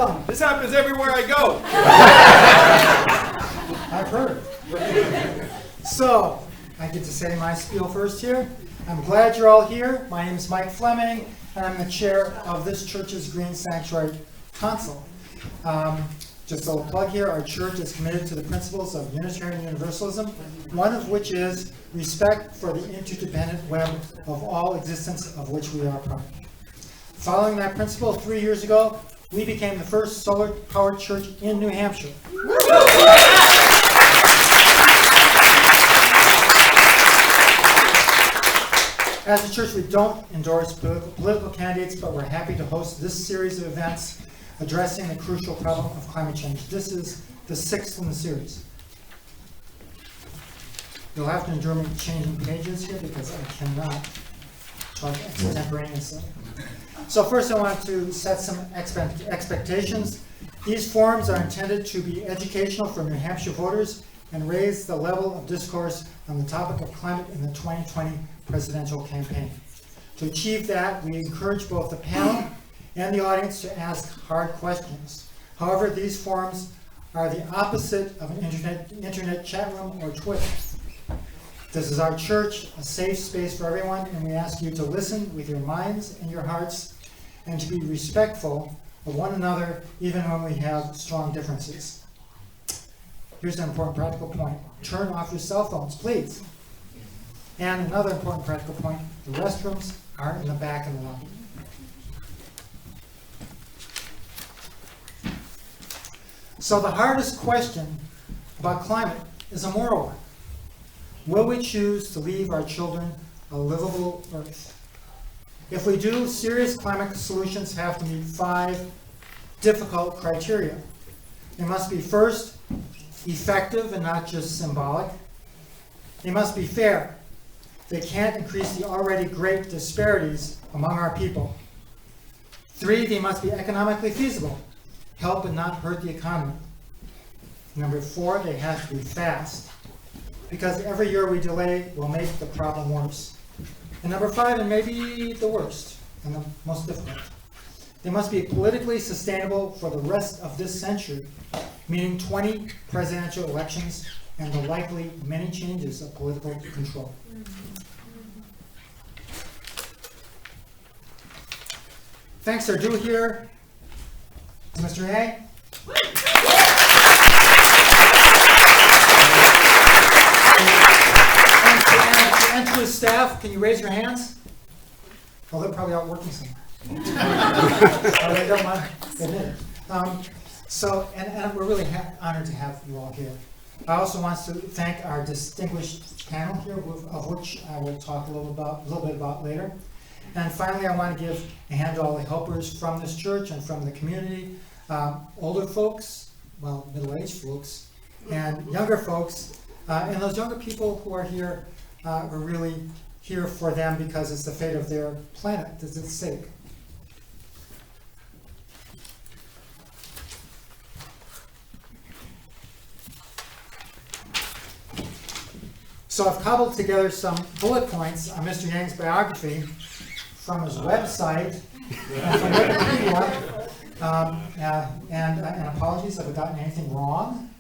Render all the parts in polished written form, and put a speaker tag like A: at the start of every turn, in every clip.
A: Welcome.
B: This happens everywhere I go.
A: I've heard. So, I get to say my spiel first here. I'm glad you're all here. My name is Mike Fleming, and I'm the chair of this church's Green Sanctuary Council. Just a little plug here, our church is committed to the principles of Unitarian Universalism, one of which is respect for the interdependent web of all existence of which we are part. Following that principle, 3 years ago, we became the first solar-powered church in New Hampshire. As a church, we don't endorse political candidates, but we're happy to host this series of events addressing the crucial problem of climate change. This is the 6th in the series. You'll have to endure me changing pages here because I cannot talk extemporaneously. So first I want to set some expectations. These forums are intended to be educational for New Hampshire voters and raise the level of discourse on the topic of climate in the 2020 presidential campaign. To achieve that, we encourage both the panel and the audience to ask hard questions. However, these forums are the opposite of an internet chat room or Twitter. This is our church, a safe space for everyone, and we ask you to listen with your minds and your hearts and to be respectful of one another even when we have strong differences. Here's an important practical point. Turn off your cell phones, please. And another important practical point, the restrooms are in the back of the lobby. So the hardest question about climate is a moral one. Will we choose to leave our children a livable earth? If we do, serious climate solutions have to meet 5 difficult criteria. They must be, first, effective and not just symbolic. They must be fair. They can't increase the already great disparities among our people. 3, they must be economically feasible. Help and not hurt the economy. Number 4, they have to be fast, because every year we delay will make the problem worse. And number 5, and maybe the worst and the most difficult, they must be politically sustainable for the rest of this century, meaning 20 presidential elections and the likely many changes of political control. Thanks are due here to Mr. Yang. And to his staff, can you raise your hands? Well, they're probably out working somewhere. Oh, they don't mind. They did. And we're really honored to have you all here. I also want to thank our distinguished panel here, of which I will talk a little bit about later. And finally, I want to give a hand to all the helpers from this church and from the community, older folks, well, middle-aged folks, and younger folks. And those younger people who are here, we're really here for them because it's the fate of their planet that's at stake. So I've cobbled together some bullet points on Mr. Yang's biography from his website and from Wikipedia. And apologies if I've gotten anything wrong,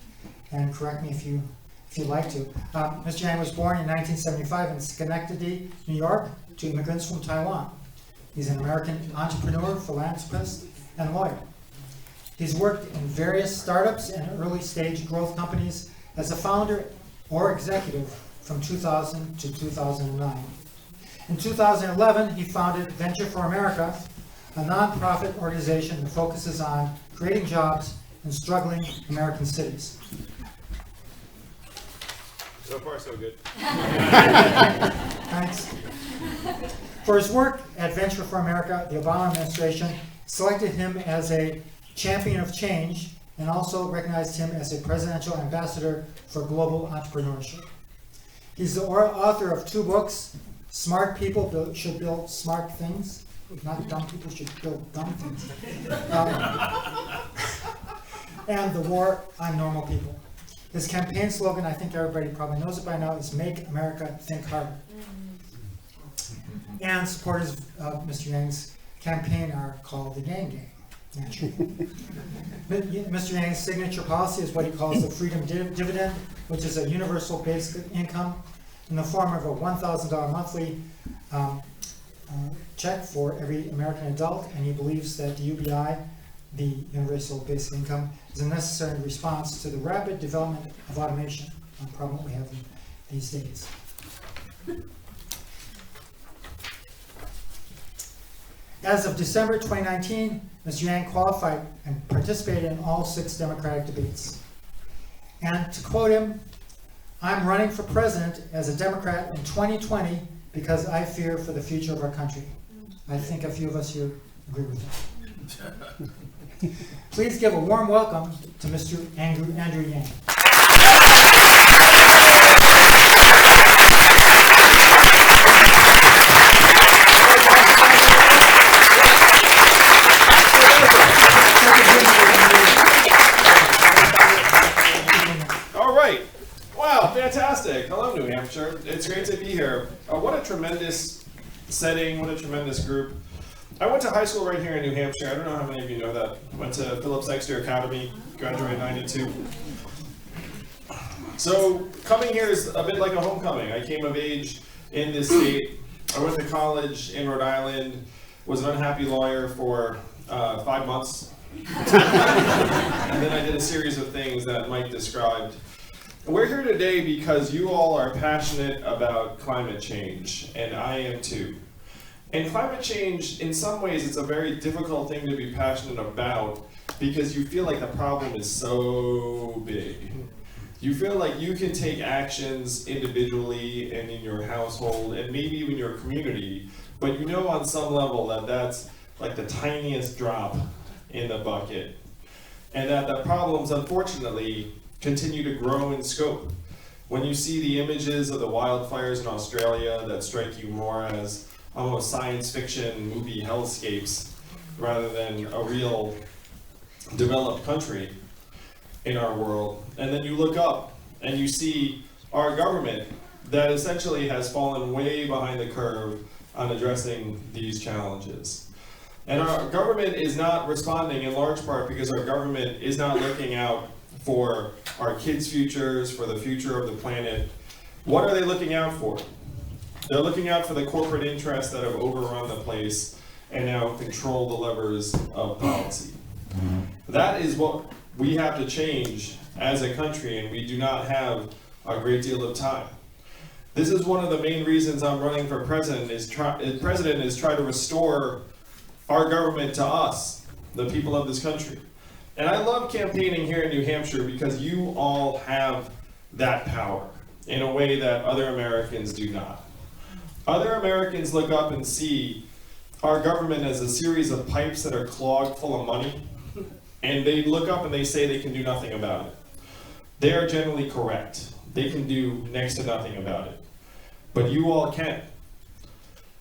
A: and correct me if you'd like to. Mr. Yang was born in 1975 in Schenectady, New York, to immigrants from Taiwan. He's an American entrepreneur, philanthropist, and lawyer. He's worked in various startups and early-stage growth companies as a founder or executive from 2000 to 2009. In 2011, he founded Venture for America, a nonprofit organization that focuses on creating jobs in struggling American cities.
B: So far, so good.
A: Thanks. For his work at Venture for America, the Obama administration selected him as a champion of change and also recognized him as a presidential ambassador for global entrepreneurship. He's the author of 2 books, Smart People Should Build Smart Things, not dumb people should build dumb things, and The War on Normal People. His campaign slogan, I think everybody probably knows it by now, is Make America Think Harder. And supporters of Mr. Yang's campaign are called the Yang Gang. Mr. Yang's signature policy is what he calls the freedom dividend, which is a universal basic income in the form of a $1,000 monthly check for every American adult, and he believes that the UBI, the universal basic income, is a necessary response to the rapid development of automation, a problem we have these days. As of December 2019, Mr. Yang qualified and participated in all 6 Democratic debates. And to quote him, "I'm running for president as a Democrat in 2020 because I fear for the future of our country." I think a few of us here agree with that. Please give a warm welcome to Mr. Andrew Yang.
B: Fantastic. Hello, New Hampshire. It's great to be here. What a tremendous setting. What a tremendous group. I went to high school right here in New Hampshire. I don't know how many of you know that. Went to Phillips Exeter Academy, graduated in '92. So coming here is a bit like a homecoming. I came of age in this state. I went to college in Rhode Island, was an unhappy lawyer for 5 months. And then I did a series of things that Mike described. We're here today because you all are passionate about climate change, and I am too. And climate change, in some ways, it's a very difficult thing to be passionate about because you feel like the problem is so big. You feel like you can take actions individually and in your household and maybe even your community, but you know on some level that that's like the tiniest drop in the bucket. And that the problems, unfortunately, continue to grow in scope. When you see the images of the wildfires in Australia that strike you more as almost science fiction movie hellscapes rather than a real developed country in our world, and then you look up and you see our government that essentially has fallen way behind the curve on addressing these challenges. And our government is not responding in large part because our government is not looking out for our kids' futures, for the future of the planet. What are they looking out for? They're looking out for the corporate interests that have overrun the place and now control the levers of policy. That is what we have to change as a country, and we do not have a great deal of time. This is one of the main reasons I'm running for president, is try to restore our government to us, the people of this country. And I love campaigning here in New Hampshire because you all have that power in a way that other Americans do not. Other Americans look up and see our government as a series of pipes that are clogged full of money, and they look up and they say they can do nothing about it. They are generally correct. They can do next to nothing about it. But you all can.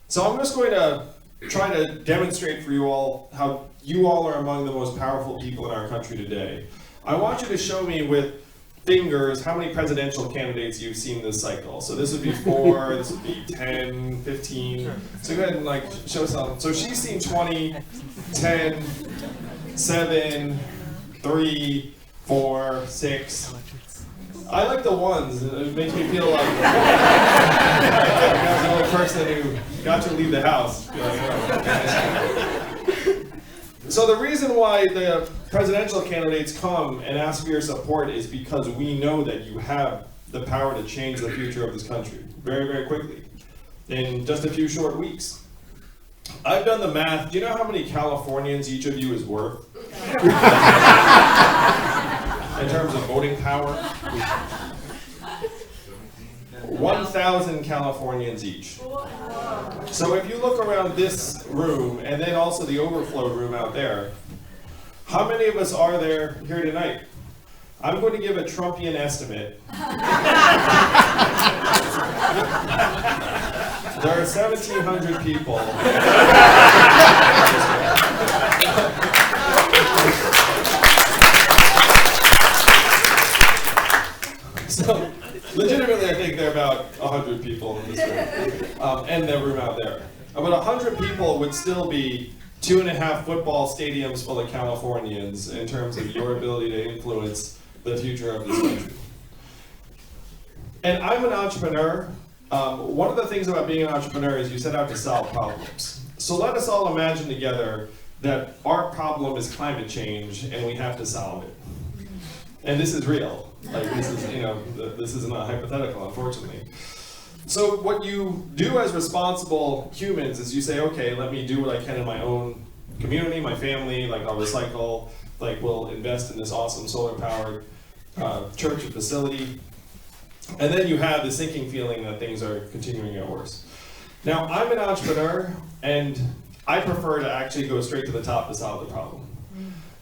B: So I'm just going to try to demonstrate for you all how you all are among the most powerful people in our country today. I want you to show me with fingers how many presidential candidates you've seen this cycle. So this would be 4, this would be 10, 15. So go ahead and show some. So she's seen 20, 10, 7, 3, 4, 6. I like the ones. It makes me feel like I'm the only person who got to leave the house. So the reason why the presidential candidates come and ask for your support is because we know that you have the power to change the future of this country very, very quickly in just a few short weeks. I've done the math. Do you know how many Californians each of you is worth? In terms of voting power? 1,000 Californians each. So if you look around this room and then also the overflow room out there, how many of us are there here tonight? I'm going to give a Trumpian estimate. There are 1,700 people. So, legitimately, I think there are about 100 people in this room, and the room out there. About 100 people would still be 2.5 football stadiums full of Californians in terms of your ability to influence the future of this country. And I'm an entrepreneur. One of the things about being an entrepreneur is you set out to solve problems. So let us all imagine together that our problem is climate change and we have to solve it. And this is real. Like this is, this is not hypothetical, unfortunately. So what you do as responsible humans is you say, okay, let me do what I can in my own community, my family, like I'll recycle, like we'll invest in this awesome solar powered church and facility. And then you have the sinking feeling that things are continuing to get worse. Now, I'm an entrepreneur, and I prefer to actually go straight to the top to solve the problem.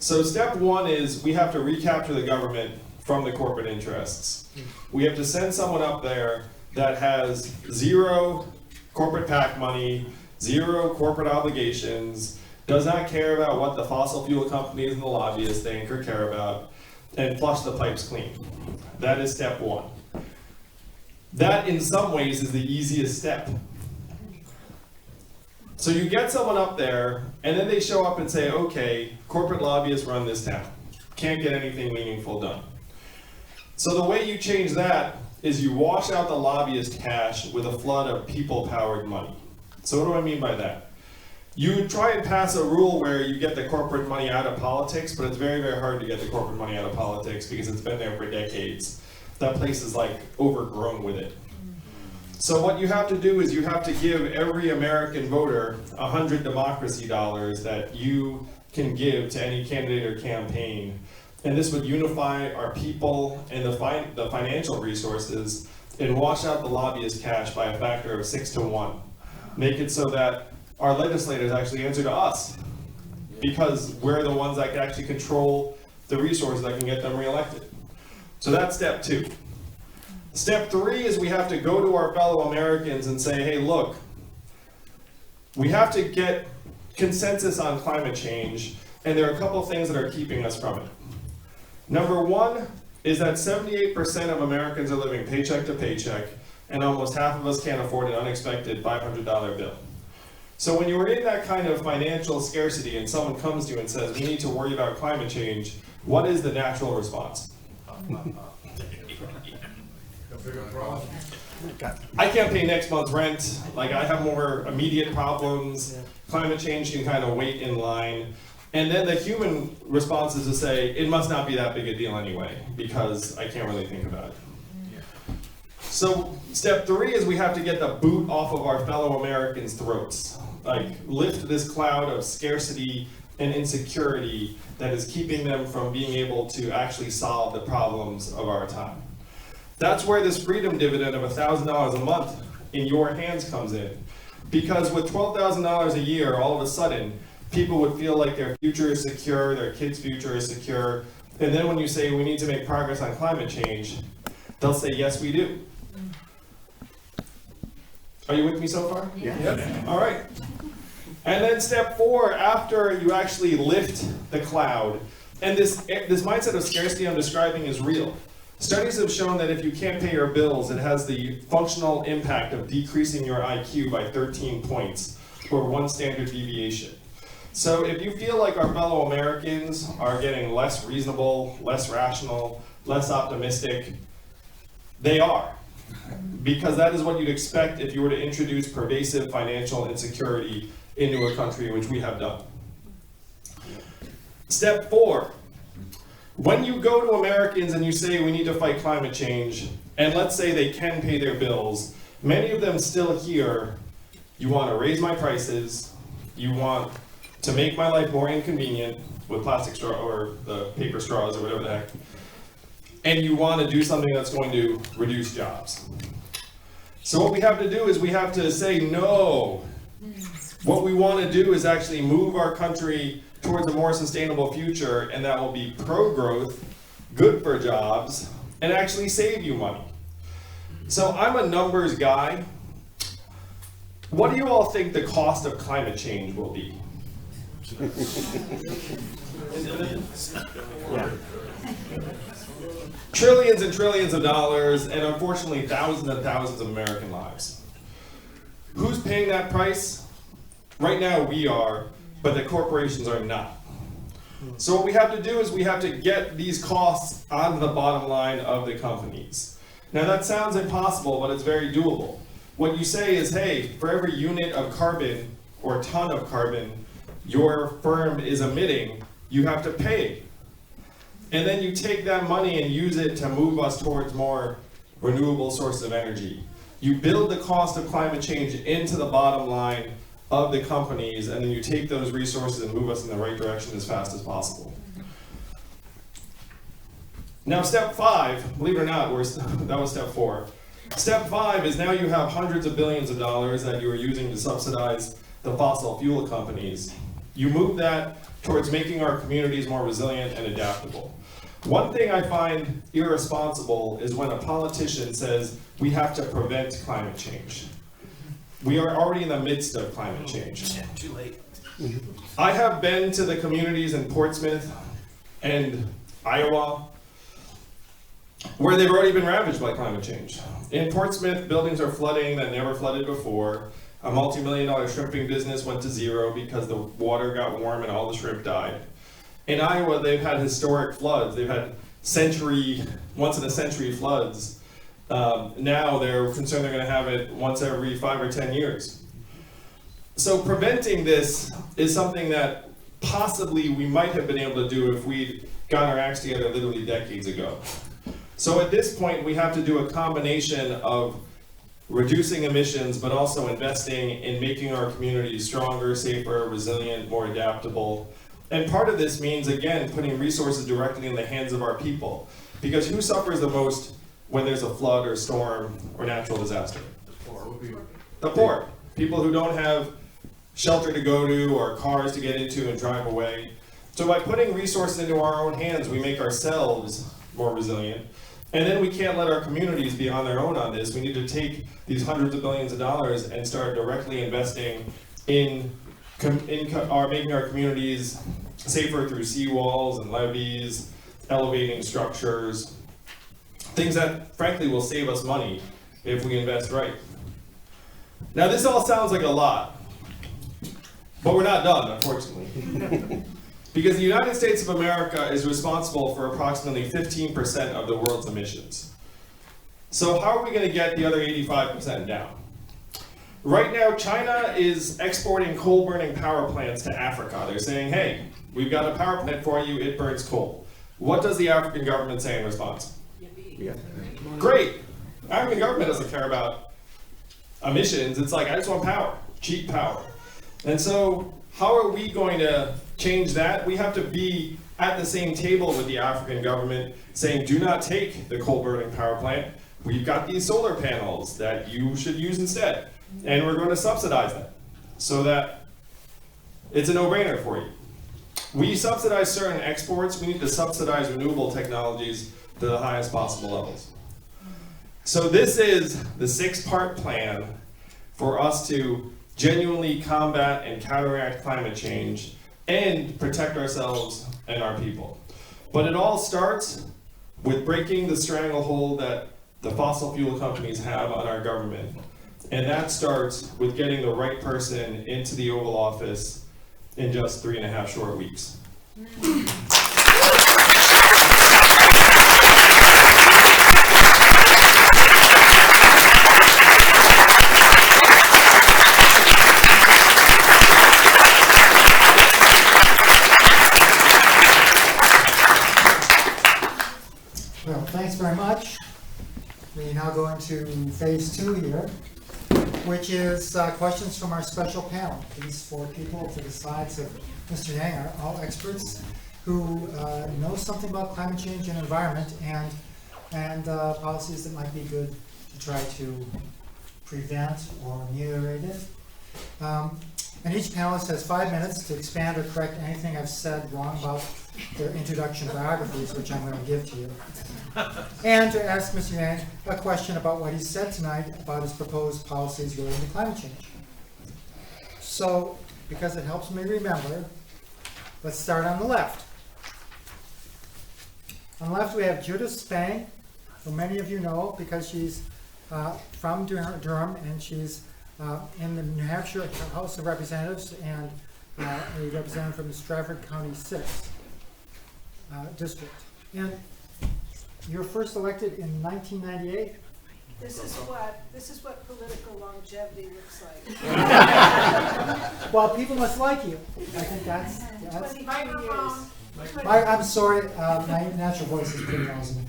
B: So step one is we have to recapture the government from the corporate interests. We have to send someone up there that has zero corporate PAC money, zero corporate obligations, does not care about what the fossil fuel companies and the lobbyists think or care about, and flush the pipes clean. That is step one. That, in some ways, is the easiest step. So you get someone up there, and then they show up and say, okay, corporate lobbyists run this town. Can't get anything meaningful done. So the way you change that is you wash out the lobbyist cash with a flood of people-powered money. So what do I mean by that? You try and pass a rule where you get the corporate money out of politics, but it's very, very hard to get the corporate money out of politics because it's been there for decades. That place is like overgrown with it. So what you have to do is you have to give every American voter 100 democracy dollars that you can give to any candidate or campaign. And this would unify our people and the financial resources and wash out the lobbyist cash by a factor of 6 to 1. Make it so that our legislators actually answer to us because we're the ones that can actually control the resources that can get them reelected. So that's step two. Step three is we have to go to our fellow Americans and say, hey, look, we have to get consensus on climate change, and there are a couple things that are keeping us from it. Number one is that 78% of Americans are living paycheck to paycheck, and almost half of us can't afford an unexpected $500 bill. So when you're in that kind of financial scarcity and someone comes to you and says, we need to worry about climate change, what is the natural response? I can't pay next month's rent, like I have more immediate problems, climate change can kind of wait in line. And then the human response is to say, it must not be that big a deal anyway, because I can't really think about it. So step three is we have to get the boot off of our fellow Americans' throats. Like lift this cloud of scarcity and insecurity that is keeping them from being able to actually solve the problems of our time. That's where this freedom dividend of $1,000 a month in your hands comes in. Because with $12,000 a year, all of a sudden, people would feel like their future is secure, their kids' future is secure, and then when you say we need to make progress on climate change, they'll say, yes, we do. Are you with me so far?
C: Yeah.
B: Yep. All right. And then step four, after you actually lift the cloud, and this mindset of scarcity I'm describing is real. Studies have shown that if you can't pay your bills, it has the functional impact of decreasing your IQ by 13 points, or 1 standard deviation. So if you feel like our fellow Americans are getting less reasonable, less rational, less optimistic, they are. Because that is what you'd expect if you were to introduce pervasive financial insecurity into a country, which we have done. Step four, when you go to Americans and you say we need to fight climate change, and let's say they can pay their bills, many of them still hear, you want to raise my prices, you want to make my life more inconvenient with plastic straw or the paper straws or whatever the heck, and you want to do something that's going to reduce jobs. So what we have to do is we have to say no. What we want to do is actually move our country towards a more sustainable future, and that will be pro-growth, good for jobs, and actually save you money. So I'm a numbers guy. What do you all think the cost of climate change will be?
C: Yeah.
B: Trillions and trillions of dollars, and unfortunately thousands and thousands of American lives. Who's paying that price? Right now we are, but the corporations are not. So what we have to do is we have to get these costs onto the bottom line of the companies. Now that sounds impossible, but it's very doable. What you say is, hey, for every unit of carbon or ton of carbon your firm is emitting, you have to pay. And then you take that money and use it to move us towards more renewable sources of energy. You build the cost of climate change into the bottom line of the companies, and then you take those resources and move us in the right direction as fast as possible. Now step 5, believe it or not, that was step 4. Step 5 is now you have hundreds of billions of dollars that you are using to subsidize the fossil fuel companies. You move that towards making our communities more resilient and adaptable. One thing I find irresponsible is when a politician says we have to prevent climate change. We are already in the midst of climate change.
C: Too late.
B: I have been to the communities in Portsmouth and Iowa where they've already been ravaged by climate change. In Portsmouth, buildings are flooding that never flooded before. A multi-million-dollar shrimping business went to zero because the water got warm and all the shrimp died. In Iowa, they've had historic floods. They've had once-in-a-century floods. Now they're concerned they're going to have it once every 5 or 10 years. So preventing this is something that possibly we might have been able to do if we'd gotten our acts together literally decades ago. So at this point, we have to do a combination of reducing emissions, but also investing in making our communities stronger, safer, resilient, more adaptable. And part of this means, again, putting resources directly in the hands of our people. Because who suffers the most when there's a flood or storm or natural disaster? The poor. People who don't have shelter to go to or cars to get into and drive away. So by putting resources into our own hands, we make ourselves more resilient. And then we can't let our communities be on their own on this. We need to take these hundreds of billions of dollars and start directly investing in making our communities safer through seawalls and levees, elevating structures, things that frankly will save us money if we invest right. Now this all sounds like a lot, but we're not done, unfortunately. Because the United States of America is responsible for approximately 15% of the world's emissions. So how are we going to get the other 85% down? Right now, China is exporting coal-burning power plants to Africa. They're saying, hey, we've got a power plant for you, it burns coal. What does the African government say in response?
D: Yeah.
B: Great. African government doesn't care about emissions. It's like, I just want power, cheap power. And so how are we going to change that? We have to be at the same table with the African government saying, do not take the coal-burning power plant. We've got these solar panels that you should use instead. And we're going to subsidize them so that it's a no-brainer for you. We subsidize certain exports. We need to subsidize renewable technologies to the highest possible levels. So this is the 6-part plan for us to genuinely combat and counteract climate change and protect ourselves and our people. But it all starts with breaking the stranglehold that the fossil fuel companies have on our government. And that starts with getting the right person into the Oval Office in just 3.5 short weeks.
A: Well, thanks very much. We now go into phase 2 here, which is questions from our special panel. These 4 people to the sides of Mr. Yang are all experts who know something about climate change and environment and policies that might be good to try to prevent or ameliorate it. And each panelist has 5 minutes to expand or correct anything I've said wrong about their introduction biographies, which I'm going to give to you. And to ask Mr. Yang a question about what he said tonight about his proposed policies relating to climate change. So, because it helps me remember, let's start on the left. On the left we have Judith Spang, who many of you know because she's from Durham and she's in the New Hampshire House of Representatives and a representative from the Strafford County 6th district. And you were first elected in 1998.
C: This is what political longevity looks like.
A: Well, people must like you. I think that's
C: 22 years.
A: I'm sorry, my natural voice is pretty lousy.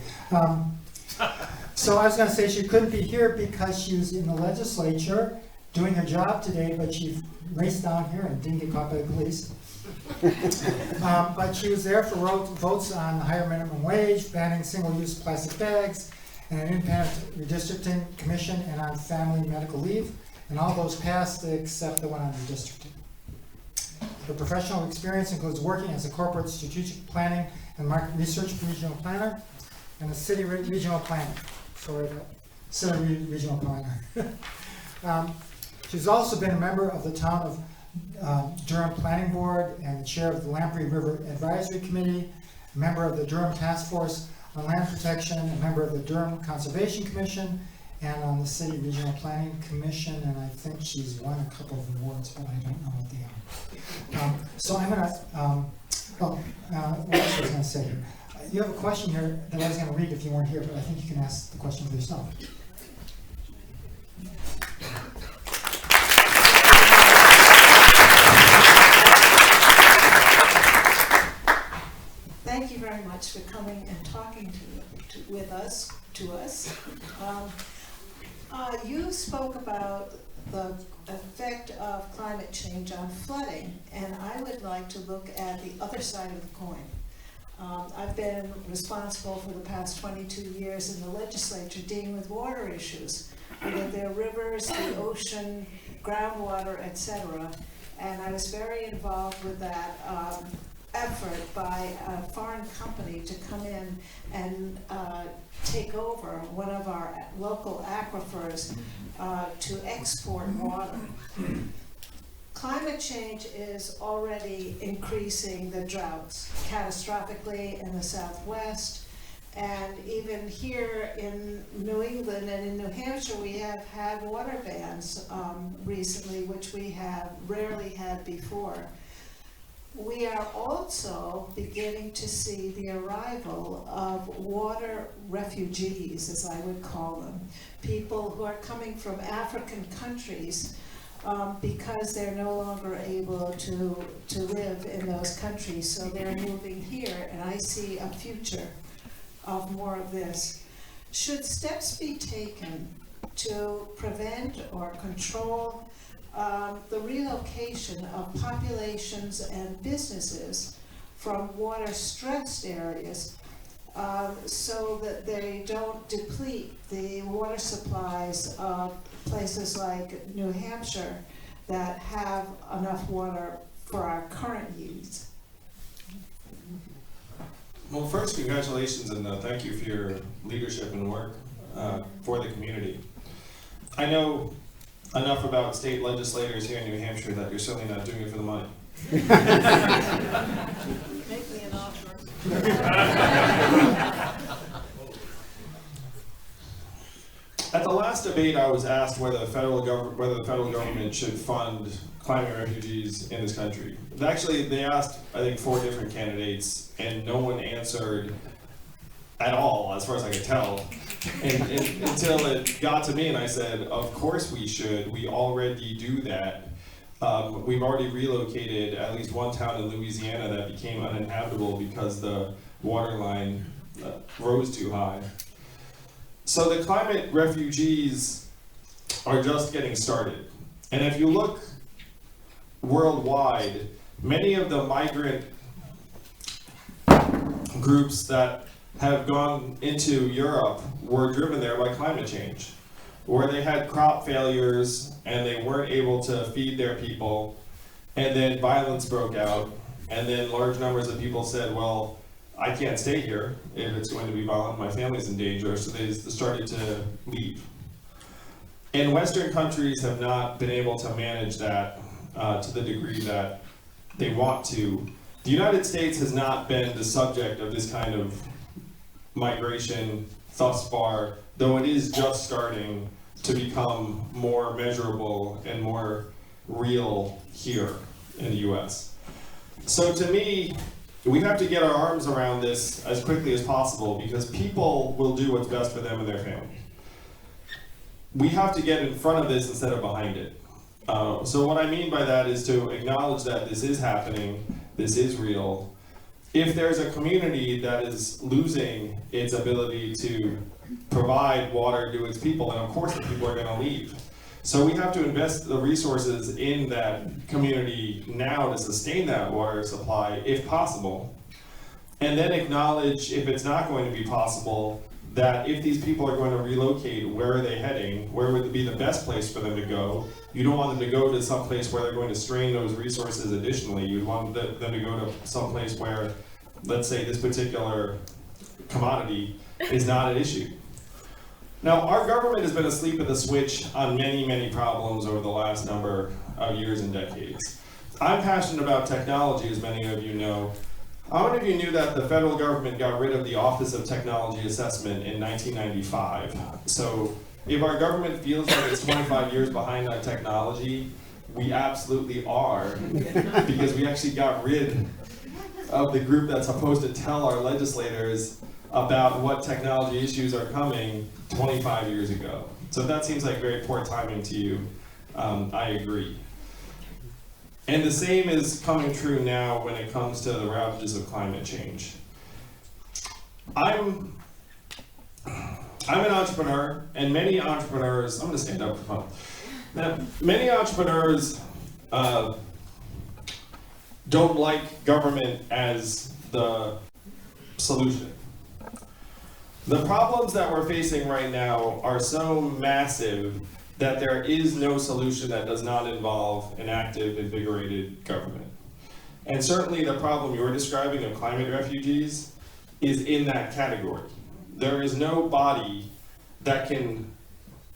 A: So I was going to say she couldn't be here because she was in the legislature doing her job today, but she raced down here and didn't get caught by the police. But she was there for votes on the higher minimum wage, banning single-use plastic bags, and an independent redistricting commission, and on family medical leave. And all those passed except the one on redistricting. Her professional experience includes working as a corporate strategic planning and market research regional planner and a city regional planner. City regional planner. She's also been a member of the town of Durham Planning Board and the chair of the Lamprey River Advisory Committee, a member of the Durham Task Force on Land Protection, a member of the Durham Conservation Commission, and on the City Regional Planning Commission, and I think she's won a couple of awards, but I don't know what they are. So I'm going to, what else was I going to say here? You have a question here that I was going to read if you weren't here, but I think you can ask the question for yourself.
C: Thank you very much for coming and talking to us. You spoke about the effect of climate change on flooding, and I would like to look at the other side of the coin. I've been responsible for the past 22 years in the legislature dealing with water issues, whether they're rivers, the ocean, groundwater, etc. And I was very involved with that effort by a foreign company to come in and take over one of our local aquifers to export water. Climate change is already increasing the droughts catastrophically in the Southwest, and even here in New England and in New Hampshire we have had water bans recently, which we have rarely had before. We are also beginning to see the arrival of water refugees, as I would call them, people who are coming from African countries because they're no longer able to live in those countries, so they're moving here, and I see a future of more of this. Should steps be taken to prevent or control the relocation of populations and businesses from water-stressed areas so that they don't deplete the water supplies of places like New Hampshire that have enough water for our current needs?
B: Well, first, congratulations and thank you for your leadership and work for the community. I know enough about state legislators here in New Hampshire that you're certainly not doing it for the money.
C: Make me an offer.
B: At the last debate, I was asked whether the federal government should fund climate refugees in this country. Actually, they asked, I think, 4 different candidates, and no one answered at all, as far as I could tell, until it got to me, and I said, of course we should. We already do that. We've already relocated at least one town in Louisiana that became uninhabitable because the water line rose too high. So the climate refugees are just getting started. And if you look worldwide, many of the migrant groups that have gone into Europe were driven there by climate change, where they had crop failures and they weren't able to feed their people, and then violence broke out, and then large numbers of people said, well, I can't stay here if it's going to be violent, my family's in danger, so they started to leave. And Western countries have not been able to manage that to the degree that they want to. The United States has not been the subject of this kind of migration thus far, though it is just starting to become more measurable and more real here. in the US. So to me, we have to get our arms around this as quickly as possible because people will do what's best for them and their family. We have to get in front of this instead of behind it. So what I mean by that is to acknowledge that this is happening, this is real. If there's a community that is losing its ability to provide water to its people, then of course the people are going to leave. So we have to invest the resources in that community now to sustain that water supply if possible. And then acknowledge, if it's not going to be possible, that if these people are going to relocate, where are they heading? Where would be the best place for them to go? You don't want them to go to some place where they're going to strain those resources additionally. You'd want them to go to some place where, let's say, this particular commodity is not an issue. Now, our government has been asleep at the switch on many, many problems over the last number of years and decades. I'm passionate about technology, as many of you know. How many of you knew that the federal government got rid of the Office of Technology Assessment in 1995? So if our government feels like it's 25 years behind on technology, we absolutely are, because we actually got rid of the group that's supposed to tell our legislators about what technology issues are coming 25 years ago. So if that seems like very poor timing to you, I agree. And the same is coming true now when it comes to the ravages of climate change. I'm an entrepreneur, and many entrepreneurs, I'm going to stand up for fun. Now, many entrepreneurs don't like government as the solution. The problems that we're facing right now are so massive that there is no solution that does not involve an active, invigorated government. And certainly the problem you're describing of climate refugees is in that category. There is no body that can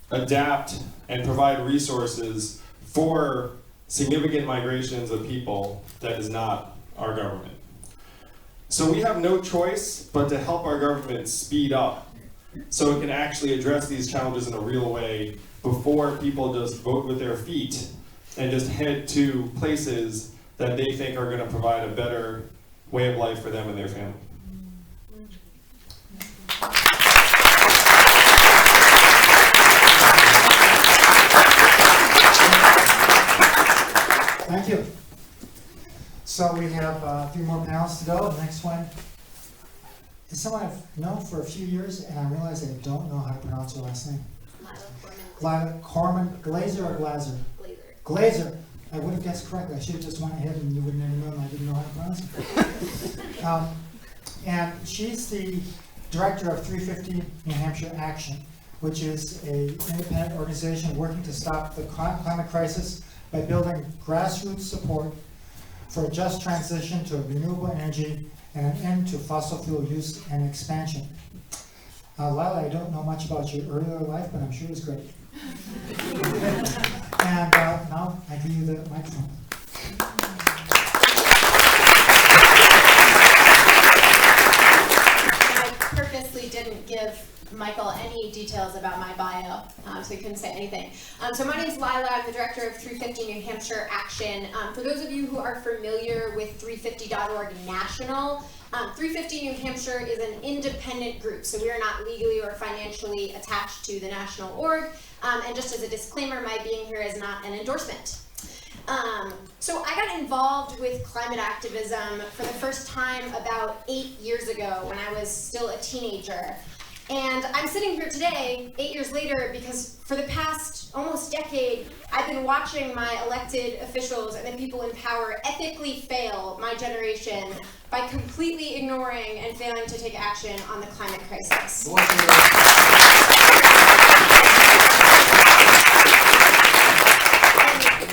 B: adapt and provide resources for significant migrations of people that is not our government. So we have no choice but to help our government speed up so it can actually address these challenges in a real way before people just vote with their feet and just head to places that they think are going to provide a better way of life for them and their family.
A: Thank you. So we have a few more panels to go. The next one is someone I've known for a few years, and I realize I don't know how to pronounce her last name. Lila Kohrman-Glaser or Glaser? Glaser. I would have guessed correctly. I should have just went ahead and you wouldn't have known I didn't know how to pronounce it. And she's the director of 350 New Hampshire Action, which is an independent organization working to stop the climate crisis by building grassroots support for a just transition to renewable energy and an end to fossil fuel use and expansion. Lila, I don't know much about your earlier life, but I'm sure it was great. And now I give you the microphone.
D: I purposely didn't give Michael any details about my bio, so he couldn't say anything. So my name is Lila. I'm the director of 350 New Hampshire Action. For those of you who are familiar with 350.org National, 350 New Hampshire is an independent group, so we are not legally or financially attached to the national org. And just as a disclaimer, my being here is not an endorsement. So I got involved with climate activism for the first time about 8 years ago when I was still a teenager. And I'm sitting here today, 8 years later, because for the past almost decade, I've been watching my elected officials and the people in power ethically fail my generation by completely ignoring and failing to take action on the climate crisis. And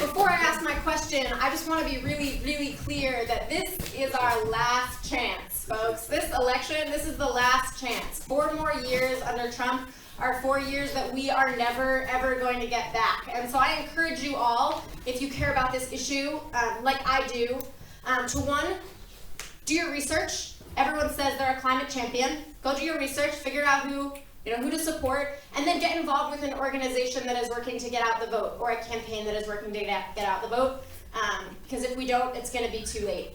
D: before I ask my question, I just want to be really, really clear that this is our last chance, folks. This election, this is the last chance. 4 more years under Trump are 4 years that we are never, ever going to get back. And so I encourage you all, if you care about this issue, like I do, to one, do your research. Everyone says they're a climate champion. Go do your research, figure out who to support, and then get involved with an organization that is working to get out the vote, or a campaign that is working to get out the vote. because if we don't, it's going to be too late.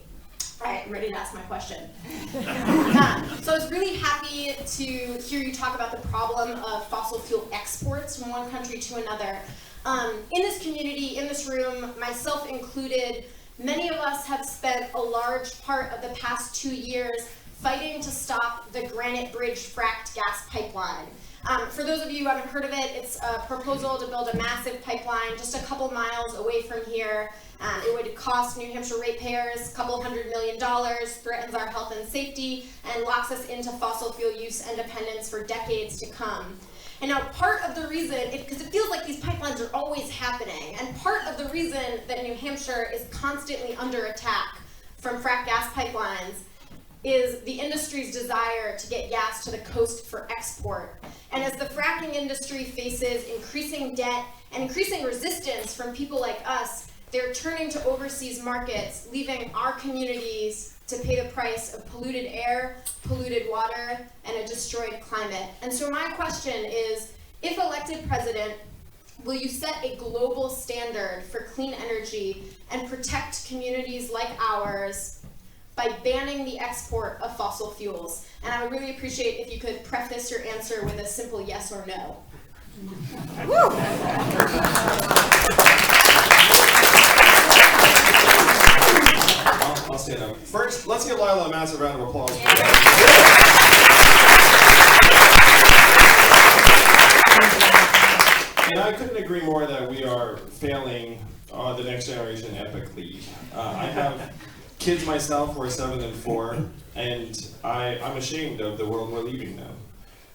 D: All right, I'm ready to ask my question. So I was really happy to hear you talk about the problem of fossil fuel exports from one country to another. In this community, in this room, myself included, many of us have spent a large part of the past 2 years fighting to stop the Granite Bridge fracked gas pipeline. For those of you who haven't heard of it, it's a proposal to build a massive pipeline just a couple miles away from here. It would cost New Hampshire ratepayers a couple $100 million, threatens our health and safety, and locks us into fossil fuel use and dependence for decades to come. And now part of the reason, because it feels like these pipelines are always happening, and part of the reason that New Hampshire is constantly under attack from fracked gas pipelines is the industry's desire to get gas to the coast for export. And as the fracking industry faces increasing debt and increasing resistance from people like us, they're turning to overseas markets, leaving our communities to pay the price of polluted air, polluted water, and a destroyed climate. And so my question is, if elected president, will you set a global standard for clean energy and protect communities like ours by banning the export of fossil fuels? And I would really appreciate if you could preface your answer with a simple yes or no.
B: I'll stand up. First, let's give Lila a massive round of applause. And I couldn't agree more that we are failing the next generation epically. I have kids myself who are 7 and 4, and I'm ashamed of the world we're leaving them.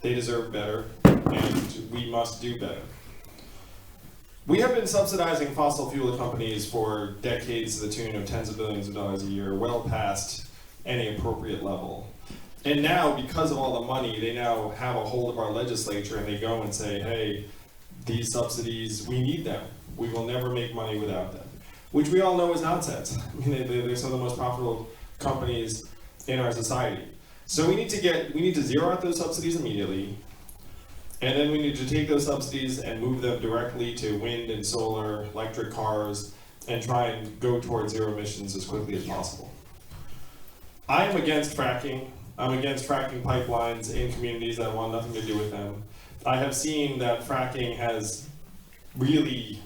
B: They deserve better, and we must do better. We have been subsidizing fossil fuel companies for decades to the tune of tens of billions of dollars a year, well past any appropriate level. And now, because of all the money, they now have a hold of our legislature, and they go and say, hey, these subsidies, we need them. We will never make money without them. Which we all know is nonsense. I mean, they're some of the most profitable companies in our society. So we need to zero out those subsidies immediately, and then we need to take those subsidies and move them directly to wind and solar, electric cars, and try and go towards zero emissions as quickly as possible. I am against fracking. I'm against fracking pipelines in communities that want nothing to do with them. I have seen that fracking has really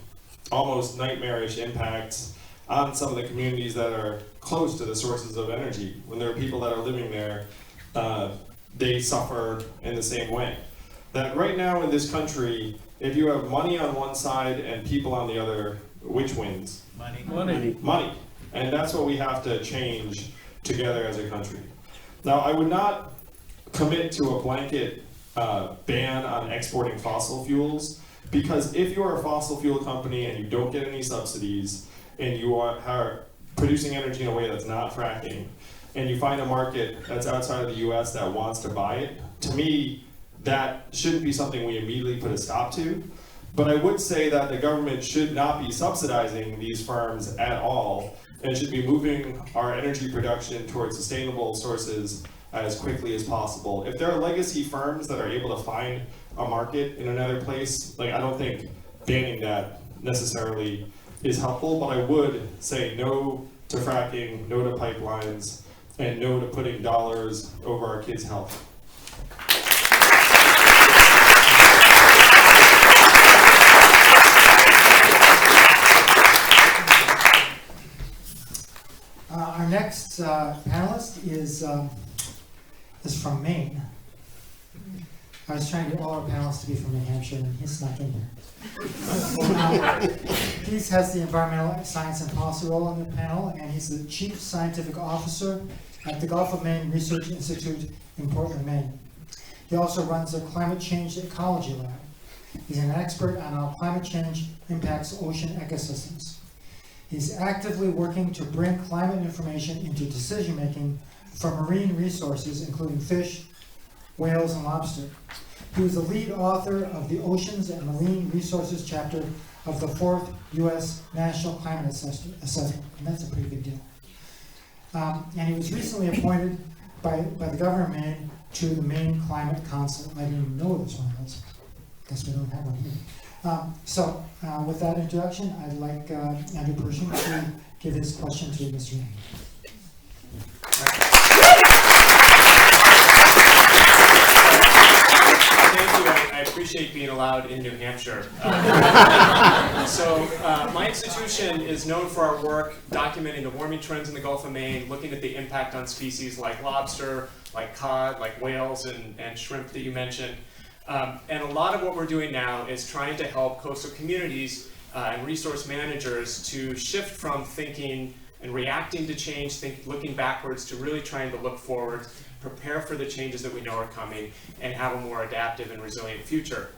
B: almost nightmarish impacts on some of the communities that are close to the sources of energy. When there are people that are living there, they suffer in the same way. That right now in this country, if you have money on one side and people on the other, which wins? Money. And that's what we have to change together as a country. Now, I would not commit to a blanket ban on exporting fossil fuels, because if you're a fossil fuel company and you don't get any subsidies, and you are producing energy in a way that's not fracking, and you find a market that's outside of the US that wants to buy it, to me, that shouldn't be something we immediately put a stop to. But I would say that the government should not be subsidizing these firms at all, and should be moving our energy production towards sustainable sources as quickly as possible. If there are legacy firms that are able to find a market in another place, like, I don't think banning that necessarily is helpful, but I would say no to fracking, no to pipelines, and no to putting dollars over our kids' health.
A: Our next panelist is from Maine. I was trying to get all our panelists to be from New Hampshire, and he snuck in here. He has the environmental science and policy role on the panel, and he's the chief scientific officer at the Gulf of Maine Research Institute in Portland, Maine. He also runs the Climate Change Ecology Lab. He's an expert on how climate change impacts ocean ecosystems. He's actively working to bring climate information into decision-making for marine resources, including fish, whales, and lobster. He was the lead author of the Oceans and Marine Resources chapter of the 4th U.S. National Climate Assessment, and that's a pretty big deal. And he was recently appointed by the governor of Maine to the Maine Climate Council. I didn't even know this one was. Guess we don't have one here. With that introduction, I'd like Andrew Pershing to give his question to Mr. Yang.
E: I appreciate being allowed in New Hampshire. My institution is known for our work documenting the warming trends in the Gulf of Maine, looking at the impact on species like lobster, like cod, like whales, and shrimp that you mentioned. And a lot of what we're doing now is trying to help coastal communities and resource managers to shift from thinking and reacting to change, looking backwards, to really trying to look forward, prepare for the changes that we know are coming, and have a more adaptive and resilient future.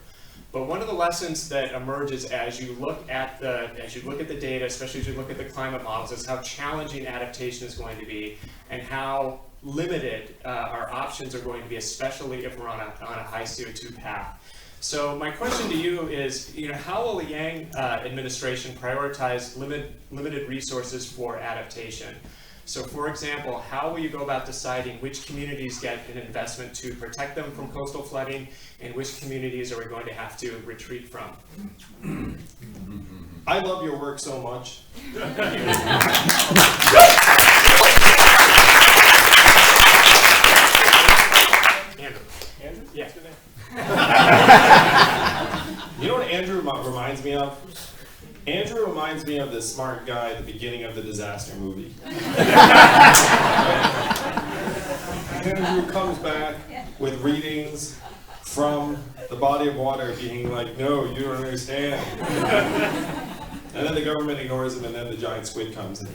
E: But one of the lessons that emerges as you look at the data, especially as you look at the climate models, is how challenging adaptation is going to be, and how limited our options are going to be, especially if we're on a high CO2 path. So my question to you is, how will the Yang administration prioritize limited resources for adaptation? So for example, how will you go about deciding which communities get an investment to protect them from coastal flooding, and which communities are we going to have to retreat from?
B: I love your work so much.
E: Andrew? Yeah.
B: You know what Andrew reminds me of? Andrew reminds me of this smart guy at the beginning of the disaster movie. Andrew comes back with readings from the body of water being like, no, you don't understand. And then the government ignores him, and then the giant squid comes in.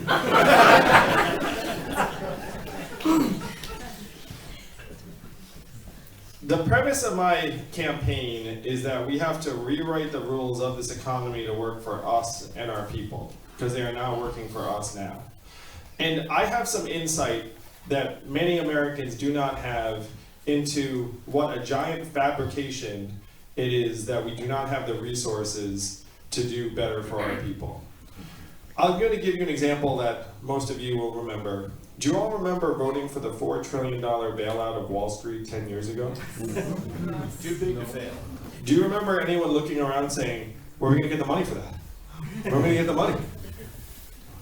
B: The premise of my campaign is that we have to rewrite the rules of this economy to work for us and our people, because they are now working for us now. And I have some insight that many Americans do not have into what a giant fabrication it is that we do not have the resources to do better for our people. I'm going to give you an example that most of you will remember. Do you all remember voting for the $4 trillion bailout of Wall Street 10 years ago?
F: Too big to fail.
B: Do you remember anyone looking around saying, where are we going to get the money for that? Where are we going to get the money?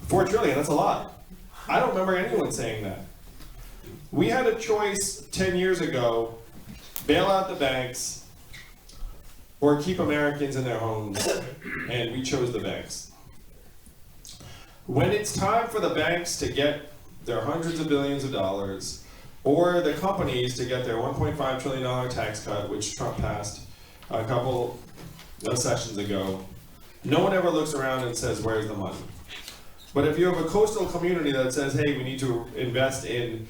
B: $4 trillion, that's a lot. I don't remember anyone saying that. We had a choice 10 years ago, bail out the banks or keep Americans in their homes, and we chose the banks. When it's time for the banks to get their hundreds of billions of dollars, or the companies to get their $1.5 trillion tax cut, which Trump passed a couple of sessions ago, no one ever looks around and says, where's the money? But if you have a coastal community that says, hey, we need to invest in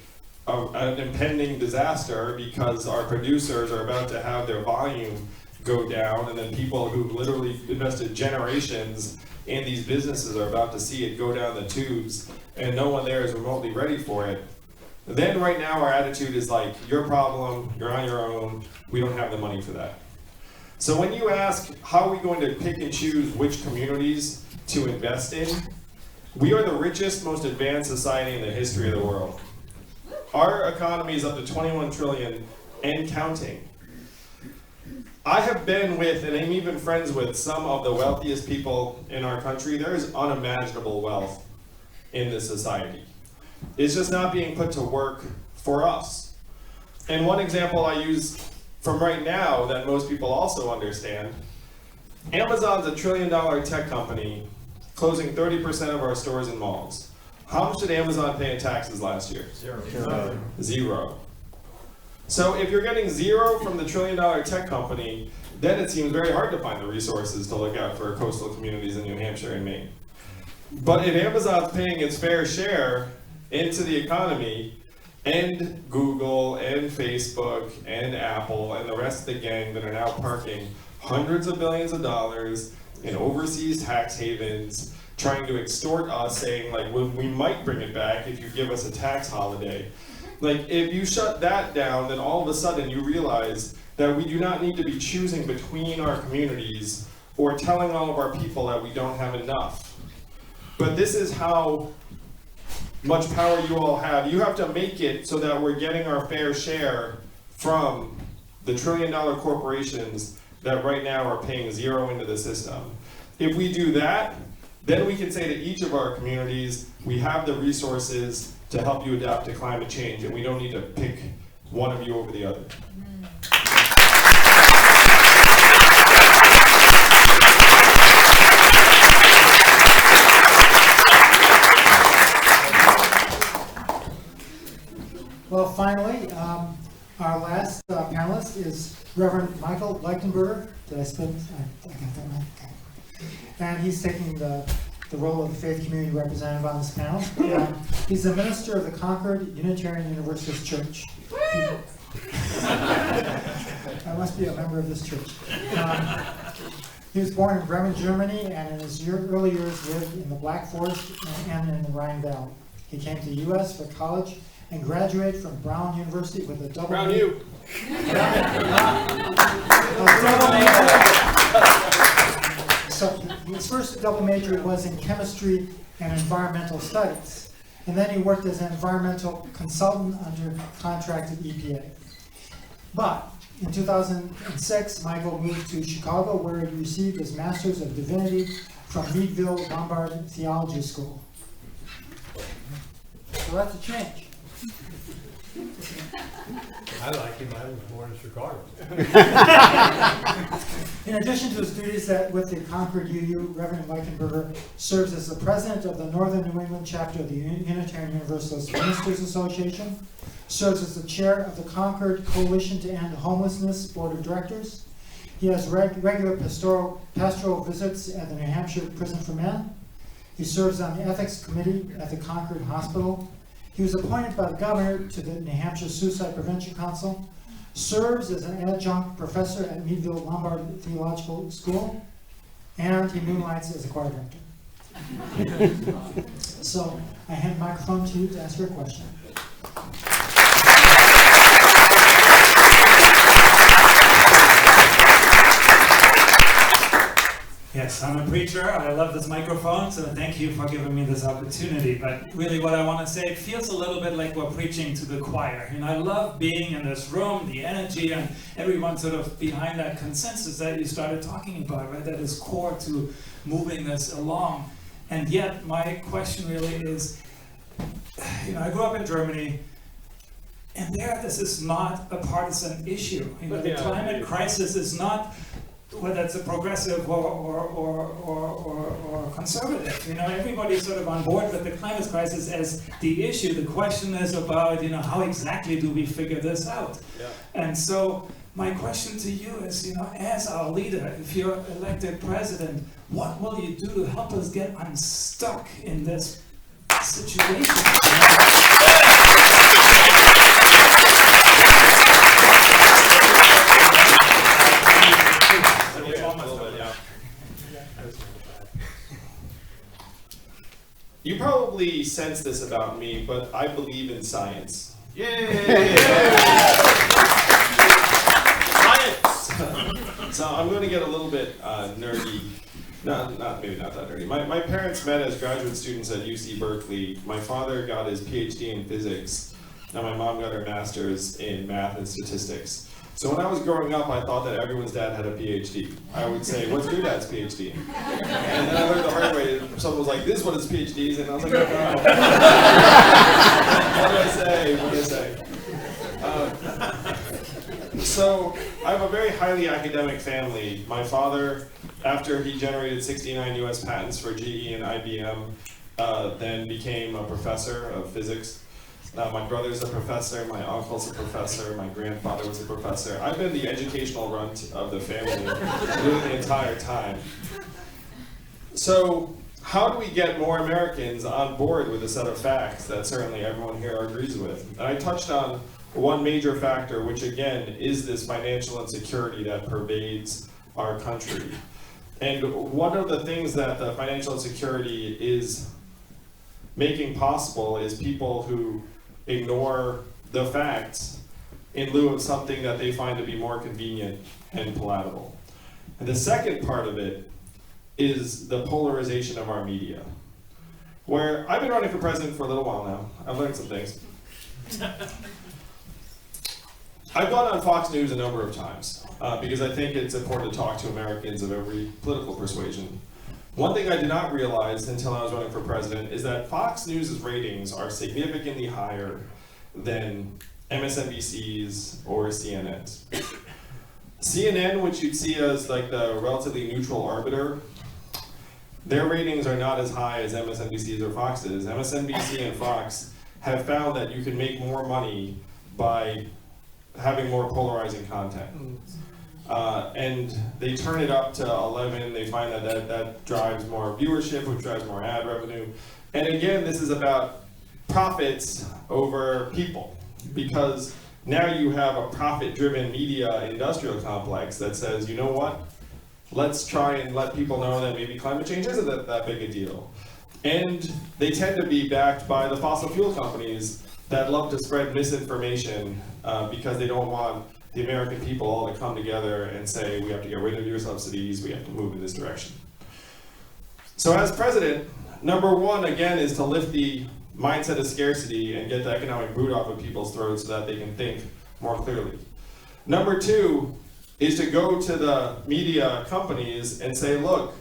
B: an impending disaster because our producers are about to have their volume go down, and then people who literally invested generations in these businesses are about to see it go down the tubes, and no one there is remotely ready for it, then right now our attitude is like, your problem, you're on your own, we don't have the money for that. So when you ask, how are we going to pick and choose which communities to invest in, we are the richest, most advanced society in the history of the world. Our economy is up to 21 trillion and counting. I have been with, and I'm even friends with, some of the wealthiest people in our country. There is unimaginable wealth in this society. It's just not being put to work for us. And one example I use from right now that most people also understand, Amazon's a $1 trillion tech company closing 30% of our stores and malls. How much did Amazon pay in taxes last year? Zero. So if you're getting zero from the $1 trillion tech company, then it seems very hard to find the resources to look out for coastal communities in New Hampshire and Maine. But if Amazon's paying its fair share into the economy, and Google and Facebook and Apple and the rest of the gang that are now parking hundreds of billions of dollars in overseas tax havens, trying to extort us, saying like, well, we might bring it back if you give us a tax holiday. Like, if you shut that down, then all of a sudden you realize that we do not need to be choosing between our communities or telling all of our people that we don't have enough. But this is how much power you all have. You have to make it so that we're getting our fair share from the $1 trillion corporations that right now are paying zero into the system. If we do that, then we can say to each of our communities, we have the resources to help you adapt to climate change, and we don't need to pick one of you over the other.
A: Well, finally, our last panelist is Reverend Michael Leuchtenberger. Did I spell? I got that right. Okay. And he's taking the role of the faith community representative on this panel. He's the minister of the Concord Unitarian Universalist Church. I must be a member of this church. He was born in Bremen, Germany, and in his early years lived in the Black Forest and in the Rhine Valley. He came to the U.S. for college and graduated from Brown University with a double
B: Brown U.
A: So his first double major was in chemistry and environmental studies. And then he worked as an environmental consultant under contract at EPA. But in 2006, Michael moved to Chicago, where he received his Master's of Divinity from Meadville Lombard Theology School. So that's a change.
F: I like him. I was born in Chicago.
A: In addition to his duties with the Concord UU, Reverend Leuchtenberger serves as the president of the Northern New England chapter of the Unitarian Universalist Ministers Association, serves as the chair of the Concord Coalition to End Homelessness Board of Directors. He has regular pastoral visits at the New Hampshire Prison for Men. He serves on the ethics committee at the Concord Hospital. He was appointed by the governor to the New Hampshire Suicide Prevention Council, serves as an adjunct professor at Meadville Lombard Theological School, and he moonlights as a choir director. So I hand the microphone to you to ask your question.
G: Yes, I'm a preacher. I love this microphone, so thank you for giving me this opportunity. But really what I want to say, it feels a little bit like we're preaching to the choir. I love being in this room, the energy, and everyone sort of behind that consensus that you started talking about, right? That is core to moving this along. And yet, my question really is, I grew up in Germany, and there this is not a partisan issue. The climate crisis is not whether it's a progressive or conservative. Everybody's sort of on board with the climate crisis as the issue. The question is about, how exactly do we figure this out?
B: Yeah.
G: And so my question to you is, as our leader, if you're elected president, what will you do to help us get unstuck in this situation?
B: You probably sense this about me, but I believe in science.
F: Yay!
B: Science! So I'm going to get a little bit nerdy. Maybe not that nerdy. My parents met as graduate students at UC Berkeley. My father got his PhD in physics, and my mom got her master's in math and statistics. So when I was growing up, I thought that everyone's dad had a PhD. I would say, "What's your dad's PhD?" And then I learned the hard way. Someone was like, "This is what his PhD is," and I was like, "Oh, no." What do I say? So I have a very highly academic family. My father, after he generated 69 US patents for GE and IBM, then became a professor of physics. My brother's a professor, my uncle's a professor, my grandfather was a professor. I've been the educational runt of the family really the entire time. So how do we get more Americans on board with a set of facts that certainly everyone here agrees with? And I touched on one major factor, which again is this financial insecurity that pervades our country. And one of the things that the financial insecurity is making possible is people who ignore the facts in lieu of something that they find to be more convenient and palatable. And the second part of it is the polarization of our media, where I've been running for president for a little while now. I've learned some things. I've gone on Fox News a number of times. because I think it's important to talk to Americans of every political persuasion. One thing I did not realize until I was running for president is that Fox News' ratings are significantly higher than MSNBC's or CNN's. CNN, which you'd see as like the relatively neutral arbiter, their ratings are not as high as MSNBC's or Fox's. MSNBC and Fox have found that you can make more money by having more polarizing content. And they turn it up to 11, they find that drives more viewership, which drives more ad revenue. And again, this is about profits over people, because now you have a profit-driven media industrial complex that says, you know what? Let's try and let people know that maybe climate change isn't that big a deal. And they tend to be backed by the fossil fuel companies that love to spread misinformation because they don't want the American people all to come together and say, we have to get rid of your subsidies, we have to move in this direction. So as president, number one, again, is to lift the mindset of scarcity and get the economic boot off of people's throats so that they can think more clearly. Number two is to go to the media companies and say, look,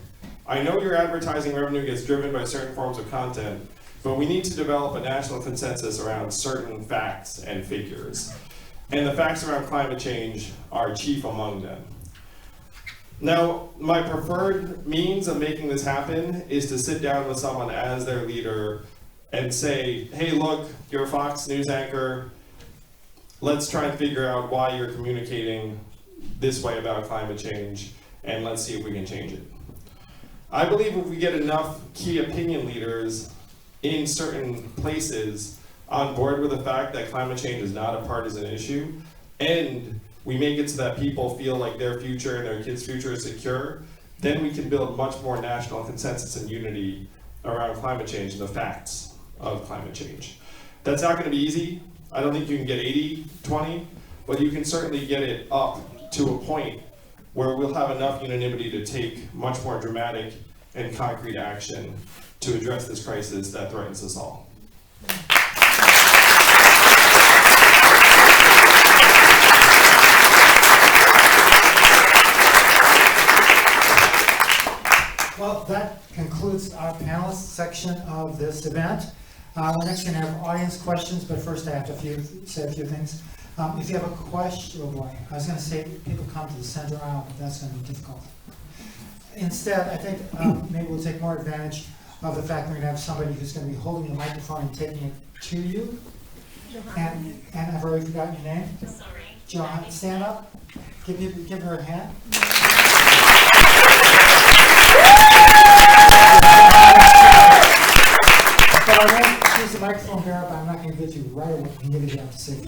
B: I know your advertising revenue gets driven by certain forms of content, but we need to develop a national consensus around certain facts and figures. And the facts around climate change are chief among them. Now, my preferred means of making this happen is to sit down with someone as their leader and say, hey, look, you're a Fox News anchor. Let's try and figure out why you're communicating this way about climate change, and let's see if we can change it. I believe if we get enough key opinion leaders in certain places on board with the fact that climate change is not a partisan issue, and we make it so that people feel like their future and their kids' future is secure, then we can build much more national consensus and unity around climate change and the facts of climate change. That's not going to be easy. I don't think you can get 80-20, but you can certainly get it up to a point where we'll have enough unanimity to take much more dramatic and concrete action to address this crisis that threatens us all.
A: Well, that concludes our panelist section of this event. We're next going to have audience questions, but first I have to say a few things. If you have a question, oh boy, I was going to say people come to the center aisle, but that's going to be difficult. Instead, I think maybe we'll take more advantage of the fact that we're going to have somebody who's going to be holding the microphone and taking it to you. And I've already forgotten your name.
H: Sorry.
A: John, stand up. Give her a hand. But I won't use the microphone bearer, but I'm not going to get you right away. I can give you the opposite.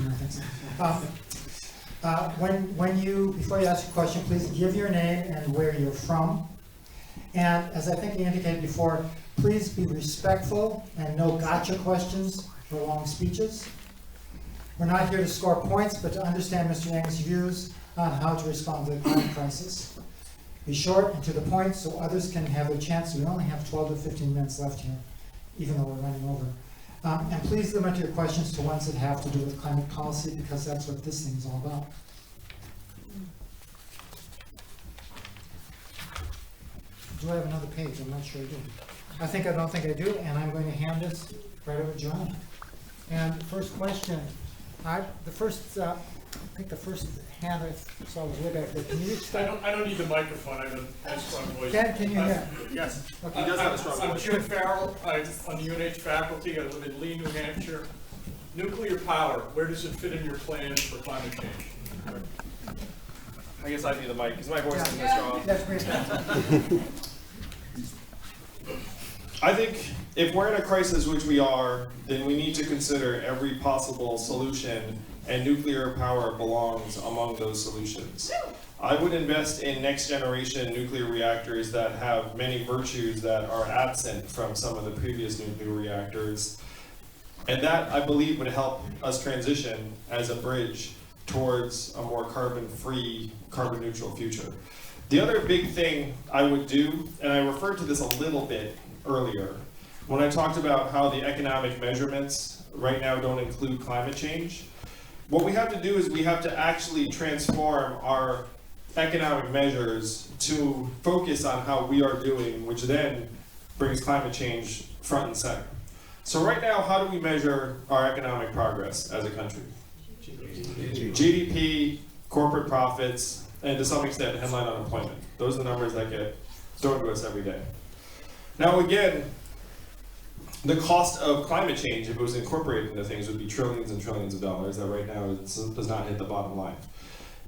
A: Before you ask a question, please give your name and where you're from. And as I think you indicated before, please be respectful and no gotcha questions or long speeches. We're not here to score points, but to understand Mr. Yang's views on how to respond to the climate crisis. Be short and to the point so others can have a chance. We only have 12 to 15 minutes left here, even though we're running over. And please limit your questions to ones that have to do with climate policy, because that's what this thing is all about. Do I have another page? I'm not sure I do. I don't think I do, and I'm going to hand this right over to John. And the first question, I think the first hand I saw was way back there. Can you
F: I don't need the microphone. I have a strong voice.
A: Ken, can you hear?
F: Yes.
A: Okay.
B: He does have a strong
F: I'm
B: voice.
F: Jim Farrell. I'm on the UNH faculty. I live in Lee, New Hampshire. Nuclear power, where does it fit in your plans for climate change?
B: I guess I need the mic because my voice isn't as strong.
A: That's great.
B: I think if we're in a crisis, which we are, then we need to consider every possible solution, and nuclear power belongs among those solutions. I would invest in next generation nuclear reactors that have many virtues that are absent from some of the previous nuclear reactors. And that, I believe, would help us transition as a bridge towards a more carbon-free, carbon-neutral future. The other big thing I would do, and I referred to this a little bit earlier, when I talked about how the economic measurements right now don't include climate change, what we have to do is we have to actually transform our economic measures to focus on how we are doing, which then brings climate change front and center. So right now, how do we measure our economic progress as a country? GDP, corporate profits, and to some extent, headline unemployment. Those are the numbers that get thrown to us every day. Now again, the cost of climate change, if it was incorporated into things, would be trillions and trillions of dollars that right now does not hit the bottom line.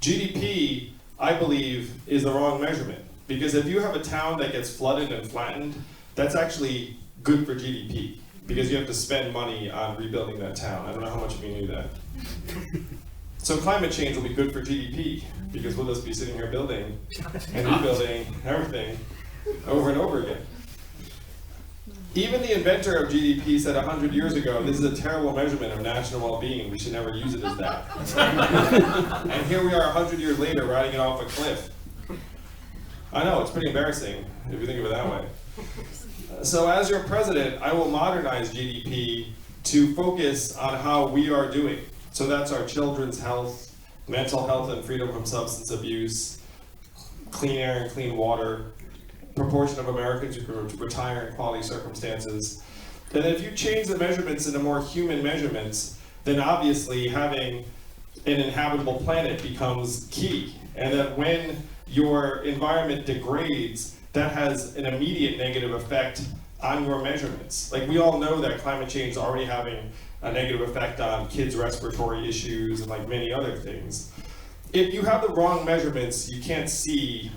B: GDP, I believe, is the wrong measurement. Because if you have a town that gets flooded and flattened, that's actually good for GDP. Because you have to spend money on rebuilding that town. I don't know how much of you knew that. So climate change will be good for GDP, because we'll just be sitting here building and rebuilding everything over and over again. Even the inventor of GDP said 100 years ago, this is a terrible measurement of national well-being, we should never use it as that. And here we are 100 years later riding it off a cliff. I know, it's pretty embarrassing if you think of it that way. So as your president, I will modernize GDP to focus on how we are doing. So that's our children's health, mental health and freedom from substance abuse, clean air and clean water, proportion of Americans who can retire in quality circumstances. And if you change the measurements into more human measurements, then obviously having an inhabitable planet becomes key. And that when your environment degrades, that has an immediate negative effect on your measurements. Like we all know that climate change is already having a negative effect on kids' respiratory issues and like many other things. If you have the wrong measurements, you can't see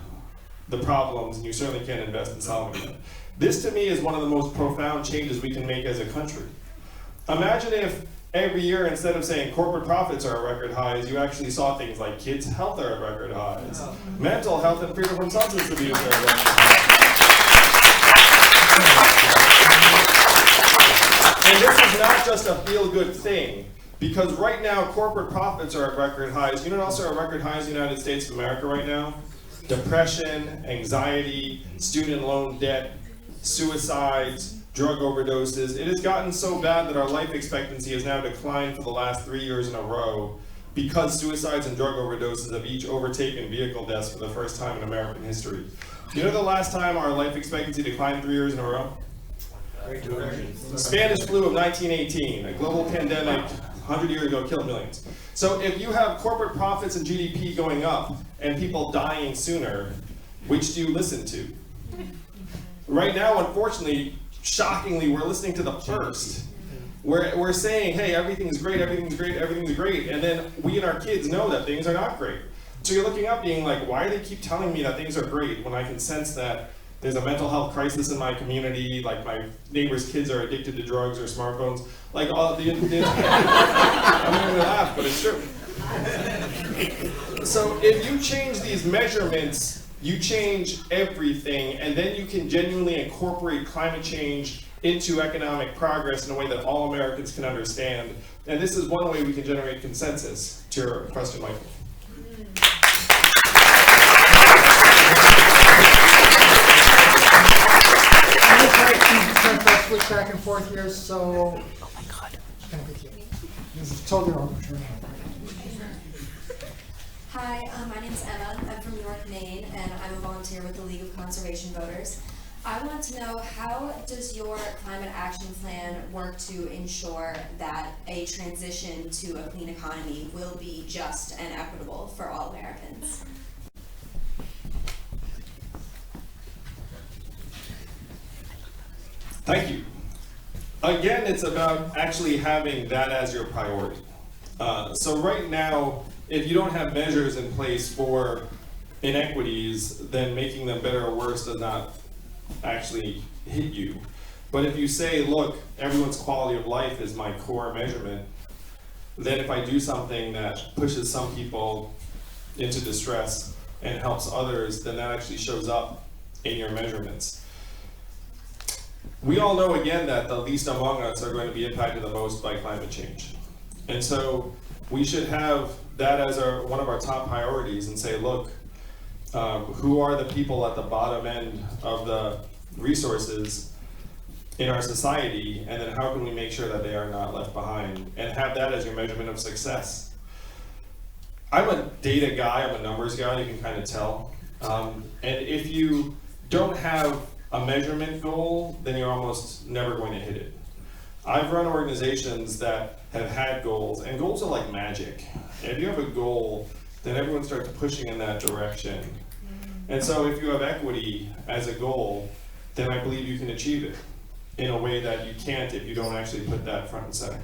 B: the problems and you certainly can't invest in solving them. This to me is one of the most profound changes we can make as a country. Imagine if every year, instead of saying corporate profits are at record highs, you actually saw things like kids' health are at record highs, mental health and freedom from substance abuse are at record highs. And this is not just a feel-good thing, because right now corporate profits are at record highs. You know what else are at record highs in the United States of America right now? Depression, anxiety, student loan debt, suicides, drug overdoses. It has gotten so bad that our life expectancy has now declined for the last 3 years in a row because suicides and drug overdoses have each overtaken vehicle deaths for the first time in American history. You know the last time our life expectancy declined 3 years in a row? Spanish flu of 1918, a global pandemic 100 years ago killed millions. So if you have corporate profits and GDP going up and people dying sooner, which do you listen to? Right now, unfortunately, shockingly, we're listening to the first. We're saying, hey, everything's great, everything's great, everything's great, and then we and our kids know that things are not great. So you're looking up being like, why do they keep telling me that things are great when I can sense that there's a mental health crisis in my community, like my neighbor's kids are addicted to drugs or smartphones, like all the I'm gonna laugh, but it's true. So if you change these measurements, you change everything, and then you can genuinely incorporate climate change into economic progress in a way that all Americans can understand. And this is one way we can generate consensus to your question, Michael.
A: Switch back and forth here, so. Oh my God. This is totally arbitrary.
H: Hi, my name is Emma. I'm from York, Maine, and I'm a volunteer with the League of Conservation Voters. I want to know, how does your climate action plan work to ensure that a transition to a clean economy will be just and equitable for all Americans?
B: Thank you. Again, it's about actually having that as your priority. So right now, if you don't have measures in place for inequities, then making them better or worse does not actually hit you. But if you say, look, everyone's quality of life is my core measurement, then if I do something that pushes some people into distress and helps others, then that actually shows up in your measurements. We all know, again, that the least among us are going to be impacted the most by climate change. And so we should have that as one of our top priorities and say, look, who are the people at the bottom end of the resources in our society, and then how can we make sure that they are not left behind, and have that as your measurement of success. I'm a data guy, I'm a numbers guy, you can kind of tell. And if you don't have a measurement goal, then you're almost never going to hit it. I've run organizations that have had goals, and goals are like magic. If you have a goal, then everyone starts pushing in that direction. And so if you have equity as a goal, then I believe you can achieve it in a way that you can't if you don't actually put that front and center.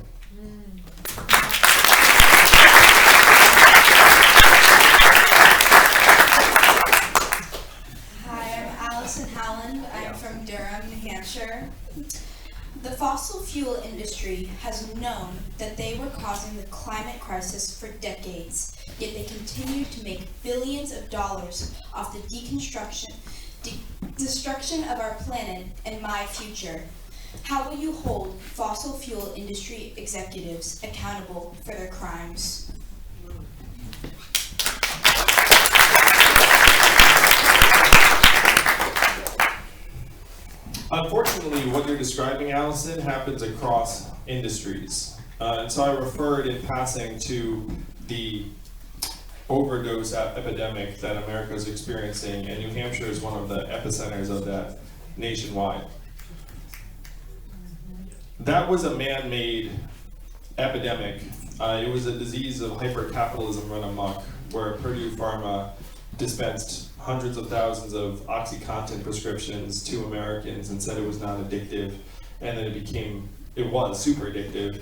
I: I'm from Durham, New Hampshire. The fossil fuel industry has known that they were causing the climate crisis for decades, yet they continue to make billions of dollars off the destruction of our planet and my future. How will you hold fossil fuel industry executives accountable for their crimes?
B: Unfortunately, what you're describing, Allison, happens across industries. And so I referred in passing to the overdose epidemic that America is experiencing, and New Hampshire is one of the epicenters of that nationwide. That was a man-made epidemic. It was a disease of hyper-capitalism run amok, where Purdue Pharma dispensed hundreds of thousands of OxyContin prescriptions to Americans and said it was not addictive, and then it was super addictive,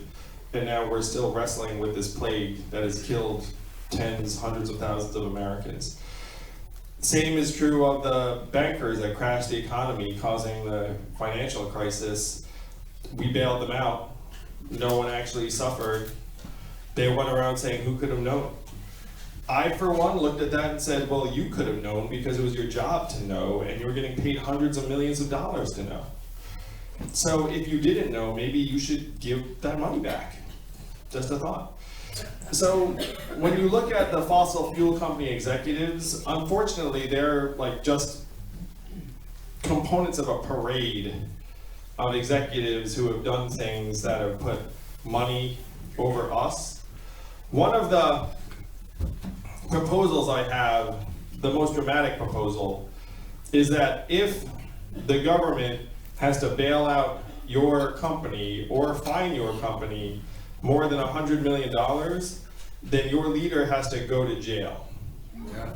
B: and now we're still wrestling with this plague that has killed hundreds of thousands of Americans. Same is true of the bankers that crashed the economy, causing the financial crisis. We bailed them out. No one actually suffered. They went around saying, who could have known? I, for one, looked at that and said, well, you could have known because it was your job to know, and you were getting paid hundreds of millions of dollars to know. So if you didn't know, maybe you should give that money back. Just a thought. So when you look at the fossil fuel company executives, unfortunately, they're like just components of a parade of executives who have done things that have put money over us. One of the proposals I have, the most dramatic proposal, is that if the government has to bail out your company or fine your company more than $100 million, then your leader has to go to jail.
F: Yeah.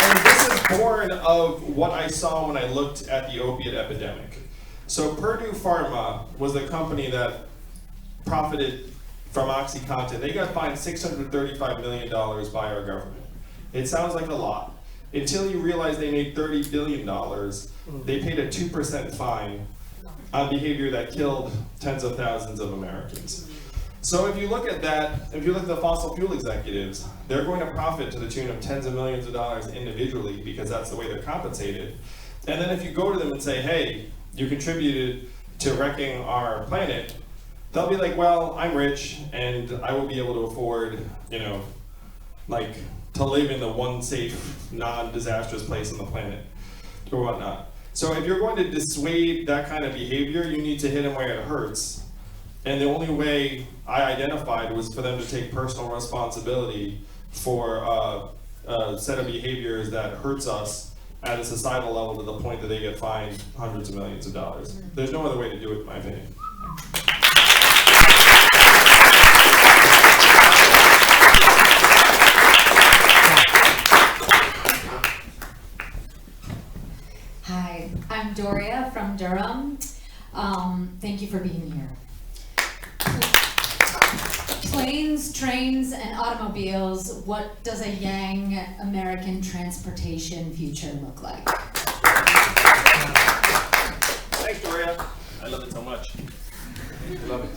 B: And this is born of what I saw when I looked at the opiate epidemic. So Purdue Pharma was the company that profited from OxyContin. They got fined $635 million by our government. It sounds like a lot. Until you realize they made $30 billion, they paid a 2% fine on behavior that killed tens of thousands of Americans. So if you look at that, if you look at the fossil fuel executives, they're going to profit to the tune of tens of millions of dollars individually because that's the way they're compensated. And then if you go to them and say, hey, you contributed to wrecking our planet, they'll be like, well, I'm rich and I will be able to afford, to live in the one safe, non-disastrous place on the planet or whatnot. So if you're going to dissuade that kind of behavior, you need to hit them where it hurts. And the only way I identified was for them to take personal responsibility for a set of behaviors that hurts us at a societal level to the point that they get fined hundreds of millions of dollars. There's no other way to do it, in my opinion.
J: Hi, I'm Doria from Durham. Thank you for being here. Planes, trains, and automobiles, what does a Yang American transportation future look like?
B: Thanks, Doria. I love it so much. I love it.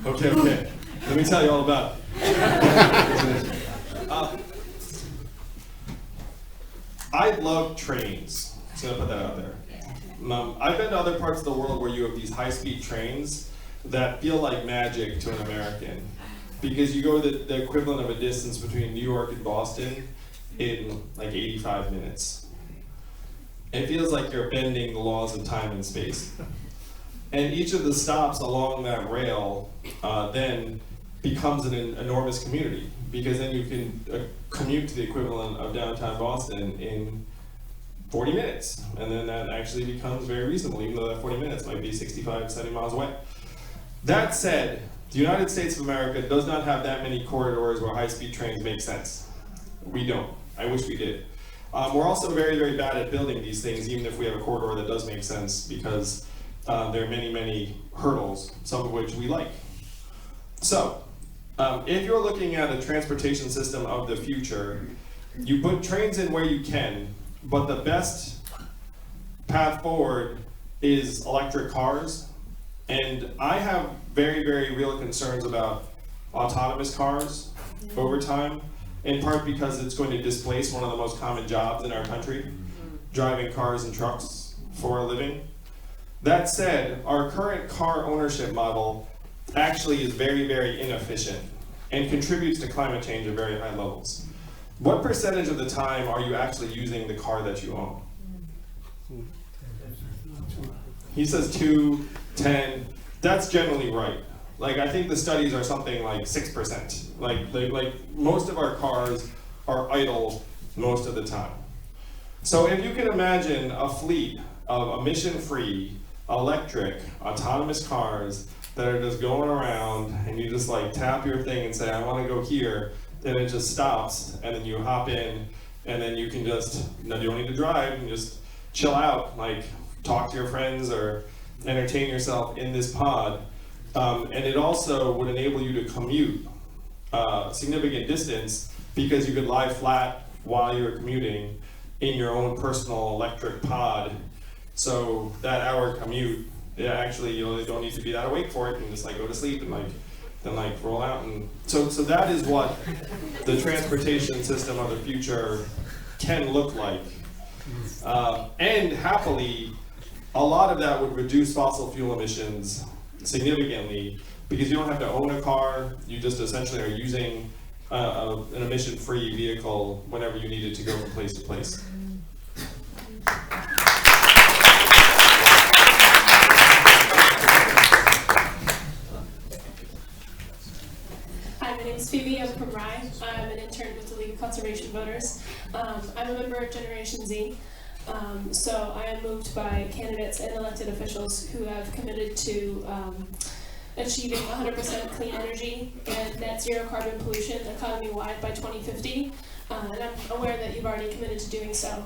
B: Okay. Let me tell you all about it. I love trains. So I'm gonna put that out there. I've been to other parts of the world where you have these high-speed trains that feel like magic to an American. Because you go the equivalent of a distance between New York and Boston in like 85 minutes. It feels like you're bending the laws of time and space. And each of the stops along that rail then becomes an enormous community, because then you can commute to the equivalent of downtown Boston in 40 minutes. And then that actually becomes very reasonable, even though that 40 minutes might be 65, 70 miles away. That said, the United States of America does not have that many corridors where high-speed trains make sense. We don't. I wish we did. We're also very, very bad at building these things, even if we have a corridor that does make sense, because there are many, many hurdles, some of which we like. So, if you're looking at a transportation system of the future, you put trains in where you can, but the best path forward is electric cars. And I have very, very real concerns about autonomous cars over time, in part because it's going to displace one of the most common jobs in our country, driving cars and trucks for a living. That said, our current car ownership model actually is very, very inefficient and contributes to climate change at very high levels. What percentage of the time are you actually using the car that you own? He says 2, 10, that's generally right. Like, I think the studies are something like 6%. Like most of our cars are idle most of the time. So if you can imagine a fleet of emission-free, electric, autonomous cars that are just going around, and you just like tap your thing and say, I want to go here, then it just stops, and then you hop in, and then you can just, no, you don't need to drive, you can just chill out, like talk to your friends or entertain yourself in this pod. And it also would enable you to commute significant distance, because you could lie flat while you're commuting in your own personal electric pod. So that hour commute, yeah, actually you don't need to be that awake for it, and just like go to sleep and then roll out. And so that is what the transportation system of the future can look like. And happily, a lot of that would reduce fossil fuel emissions significantly, because you don't have to own a car, you just essentially are using an emission-free vehicle whenever you need it to go from place to place.
K: Hi, my name is Phoebe. I'm from Rye. I'm an intern with the League of Conservation Voters. I'm a member of Generation Z. So I am moved by candidates and elected officials who have committed to achieving 100% clean energy and net zero carbon pollution economy-wide by 2050. And I'm aware that you've already committed to doing so.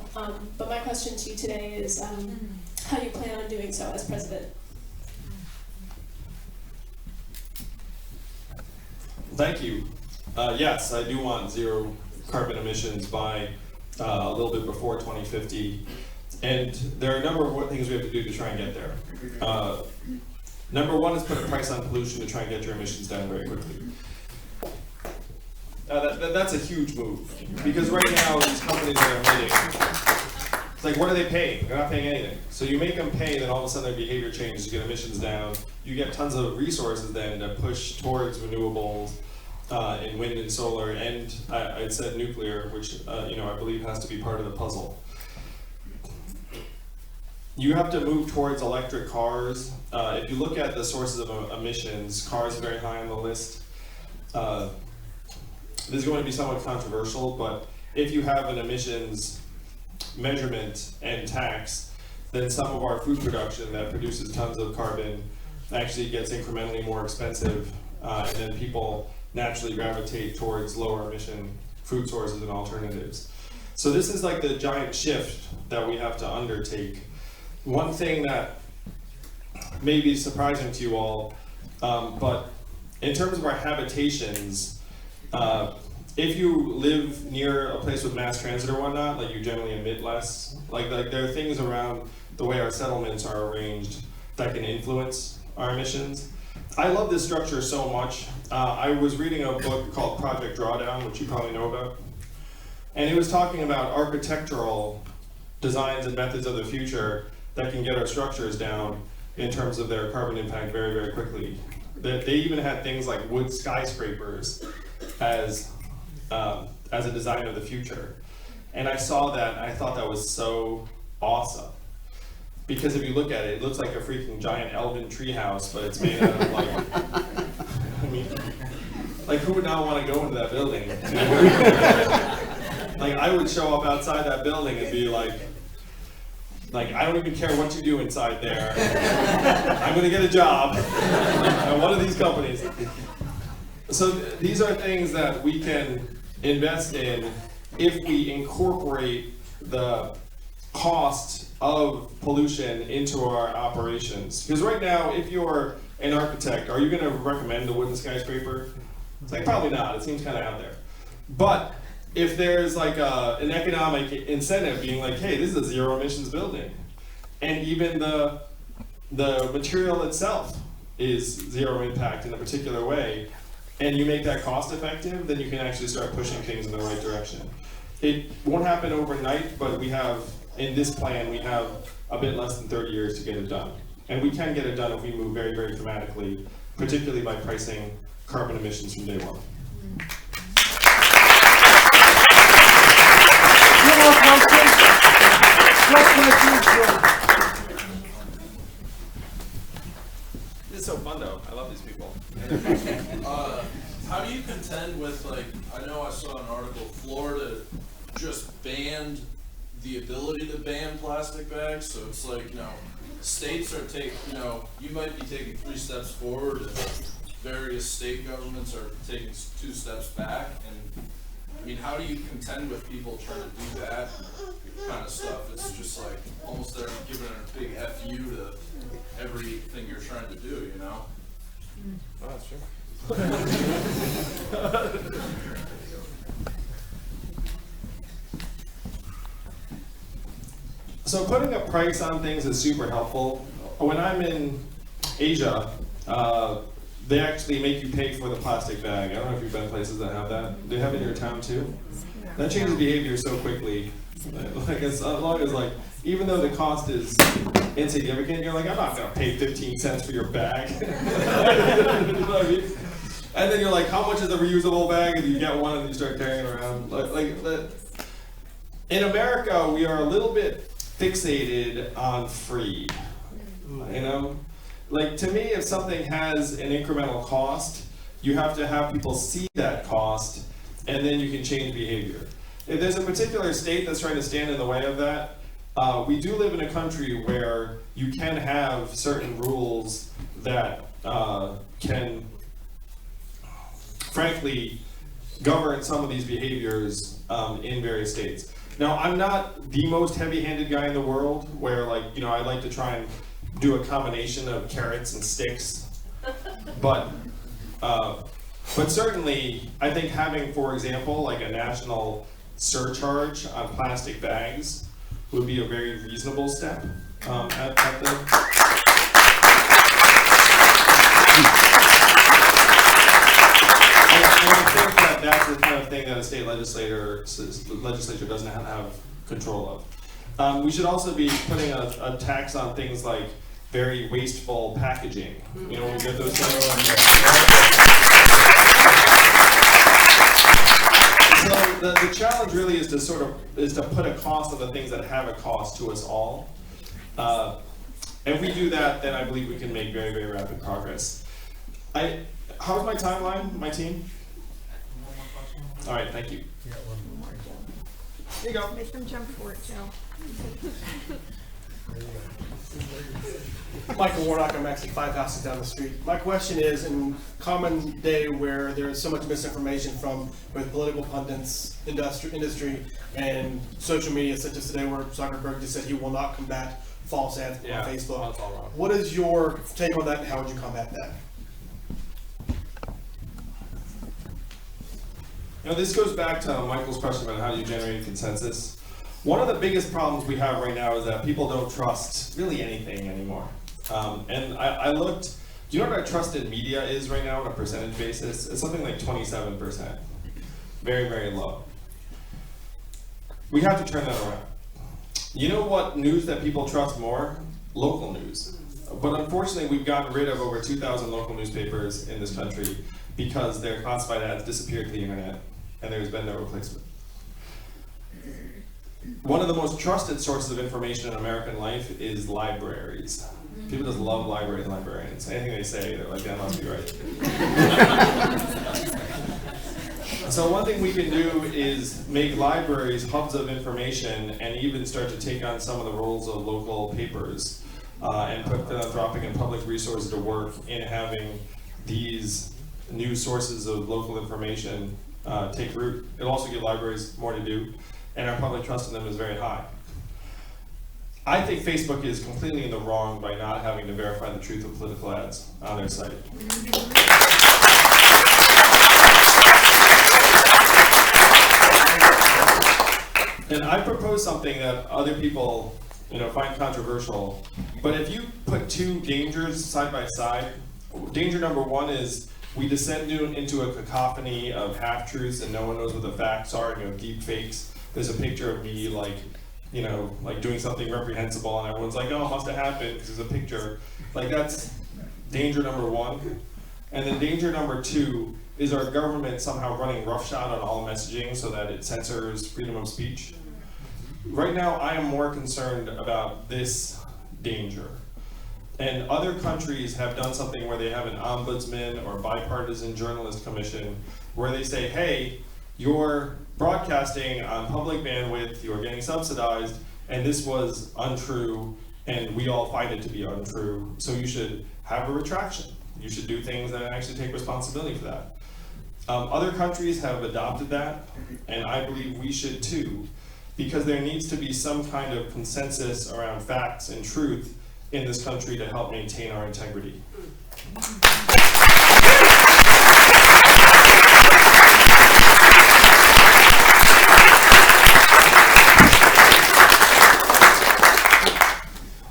K: But my question to you today is how you plan on doing so as president.
B: Thank you. Yes, I do want zero carbon emissions by a little bit before 2050. And there are a number of things we have to do to try and get there. Number one is put a price on pollution to try and get your emissions down very quickly. That's a huge move, because right now these companies that are emitting, it's like, what are they paying? They're not paying anything. So you make them pay, then all of a sudden their behavior changes, you get emissions down, you get tons of resources then to push towards renewables in wind and solar, and I said nuclear, which I believe has to be part of the puzzle. You have to move towards electric cars. If you look at the sources of emissions, cars are very high on the list. This is going to be somewhat controversial, but if you have an emissions measurement and tax, then some of our food production that produces tons of carbon actually gets incrementally more expensive, and then people naturally gravitate towards lower emission food sources and alternatives. So this is like the giant shift that we have to undertake. One thing that may be surprising to you all, but in terms of our habitations, if you live near a place with mass transit or whatnot, like you generally emit less. Like there are things around the way our settlements are arranged that can influence our emissions. I love this structure so much. I was reading a book called Project Drawdown, which you probably know about. And it was talking about architectural designs and methods of the future that can get our structures down in terms of their carbon impact very, very quickly. They even had things like wood skyscrapers as a design of the future. And I saw that, and I thought that was so awesome. because if you look at it, it looks like a freaking giant elven treehouse, but it's made out of like, I mean, like who would not want to go into that building? Like I would show up outside that building and be like I don't even care what you do inside there. I'm gonna get a job at one of these companies. So these are things that we can invest in if we incorporate the cost of pollution into our operations. Because right now, if you're an architect, are you going to recommend the wooden skyscraper? It's like probably not. It seems kind of out there. But if there's like an economic incentive being like, hey, this is a zero emissions building, and even the material itself is zero impact in a particular way, and you make that cost effective, then you can actually start pushing things in the right direction. It won't happen overnight, but we have, in this plan, we have a bit less than 30 years to get it done. And we can get it done if we move very, very dramatically, particularly by pricing carbon emissions from day one. This is so fun though. I love these people.
L: How do you contend with, like, I know I saw an article, Florida just banned the ability to ban plastic bags, so it's like, you know, states are taking, you know, you might be taking 3 steps forward and various state governments are taking 2 steps back, and I mean, how do you contend with people trying to do that kind of stuff? It's just like, almost they're giving a big FU to everything you're trying to do, you know?
B: Oh, that's true. So putting a price on things is super helpful. When I'm in Asia, they actually make you pay for the plastic bag. I don't know if you've been places that have that. Do they have it in your town too? That changes behavior so quickly. Like as long as like, even though the cost is insignificant, you're like, I'm not gonna pay 15 cents for your bag. You know what I mean? And then you're like, how much is a reusable bag? And you get one and you start carrying it around. In America, we are a little bit fixated on free. You know? Like, to me, if something has an incremental cost, you have to have people see that cost, and then you can change behavior. If there's a particular state that's trying to stand in the way of that, we do live in a country where you can have certain rules that can, frankly, govern some of these behaviors in various states. Now, I'm not the most heavy-handed guy in the world, where, like, you know, I like to try and do a combination of carrots and sticks, but certainly, I think having, for example, like a national surcharge on plastic bags would be a very reasonable step at the. And I think that that's the kind of thing that a state legislature doesn't have control of. We should also be putting a tax on things like very wasteful packaging. You know, when we get those things. So the challenge really is to put a cost on the things that have a cost to us all. If we do that, then I believe we can make very, very rapid progress. How's my timeline, my team? All right, thank you. Here you go.
M: Make them jump for it, Joe.
N: Michael Warnock, I'm actually 5 houses down the street. My question is, in common day where there is so much misinformation from both political pundits, industry, and social media, such as today where Zuckerberg just said he will not combat false ads on Facebook.
B: That's all wrong.
N: What is your take on that, and how would you combat that?
B: You know, this goes back to Michael's question about how do you generate consensus. One of the biggest problems we have right now is that people don't trust really anything anymore. And I looked, do you know what our trust in media is right now on a percentage basis? It's something like 27%. Very, very low. We have to turn that around. You know what news that people trust more? Local news. But unfortunately, we've gotten rid of over 2,000 local newspapers in this country because their classified ads disappeared to the internet and there's been no replacement. one of the most trusted sources of information in American life is libraries. People just love libraries and librarians. Anything they say, they're like, that must be right. So one thing we can do is make libraries hubs of information and even start to take on some of the roles of local papers and put philanthropic and public resources to work in having these new sources of local information take root. It'll also give libraries more to do, and our public trust in them is very high. I think Facebook is completely in the wrong by not having to verify the truth of political ads on their site. And I propose something that other people, find controversial, but if you put two dangers side by side, danger number one is we descend into a cacophony of half-truths and no one knows what the facts are, deep fakes. There's a picture of me like doing something reprehensible and everyone's like, oh, it must have happened because there's a picture. Like, that's danger number one. And then danger number two is our government somehow running roughshod on all messaging so that it censors freedom of speech. Right now, I am more concerned about this danger. And other countries have done something where they have an ombudsman or bipartisan journalist commission where they say, hey, you're broadcasting on public bandwidth, you're getting subsidized, and this was untrue, and we all find it to be untrue, so you should have a retraction. You should do things that actually take responsibility for that. Other countries have adopted that, and I believe we should too, because there needs to be some kind of consensus around facts and truth in this country to help maintain our integrity.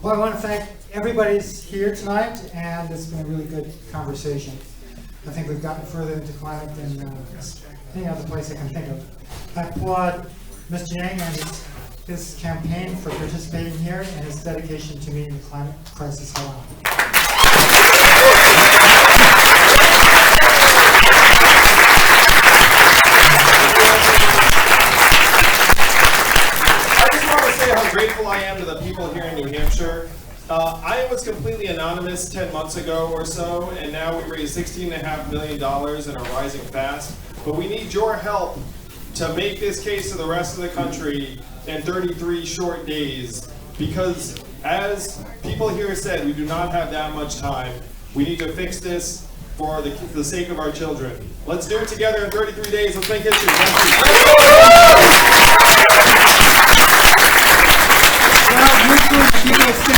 A: Well, I want to thank everybody's here tonight, and it's been a really good conversation. I think we've gotten further into climate than any other place I can think of. I applaud Mr. Yang and his campaign for participating here and his dedication to meeting the climate crisis head on.
B: I just want to say how grateful I am to the people here in New Hampshire. I was completely anonymous 10 months ago or so, and now we raised $16.5 million and are rising fast. But we need your help to make this case to the rest of the country in 33 short days, because as people here said, we do not have that much time. We need to fix this for the sake of our children. Let's do it together in 33 days. Let's make history. Thank you.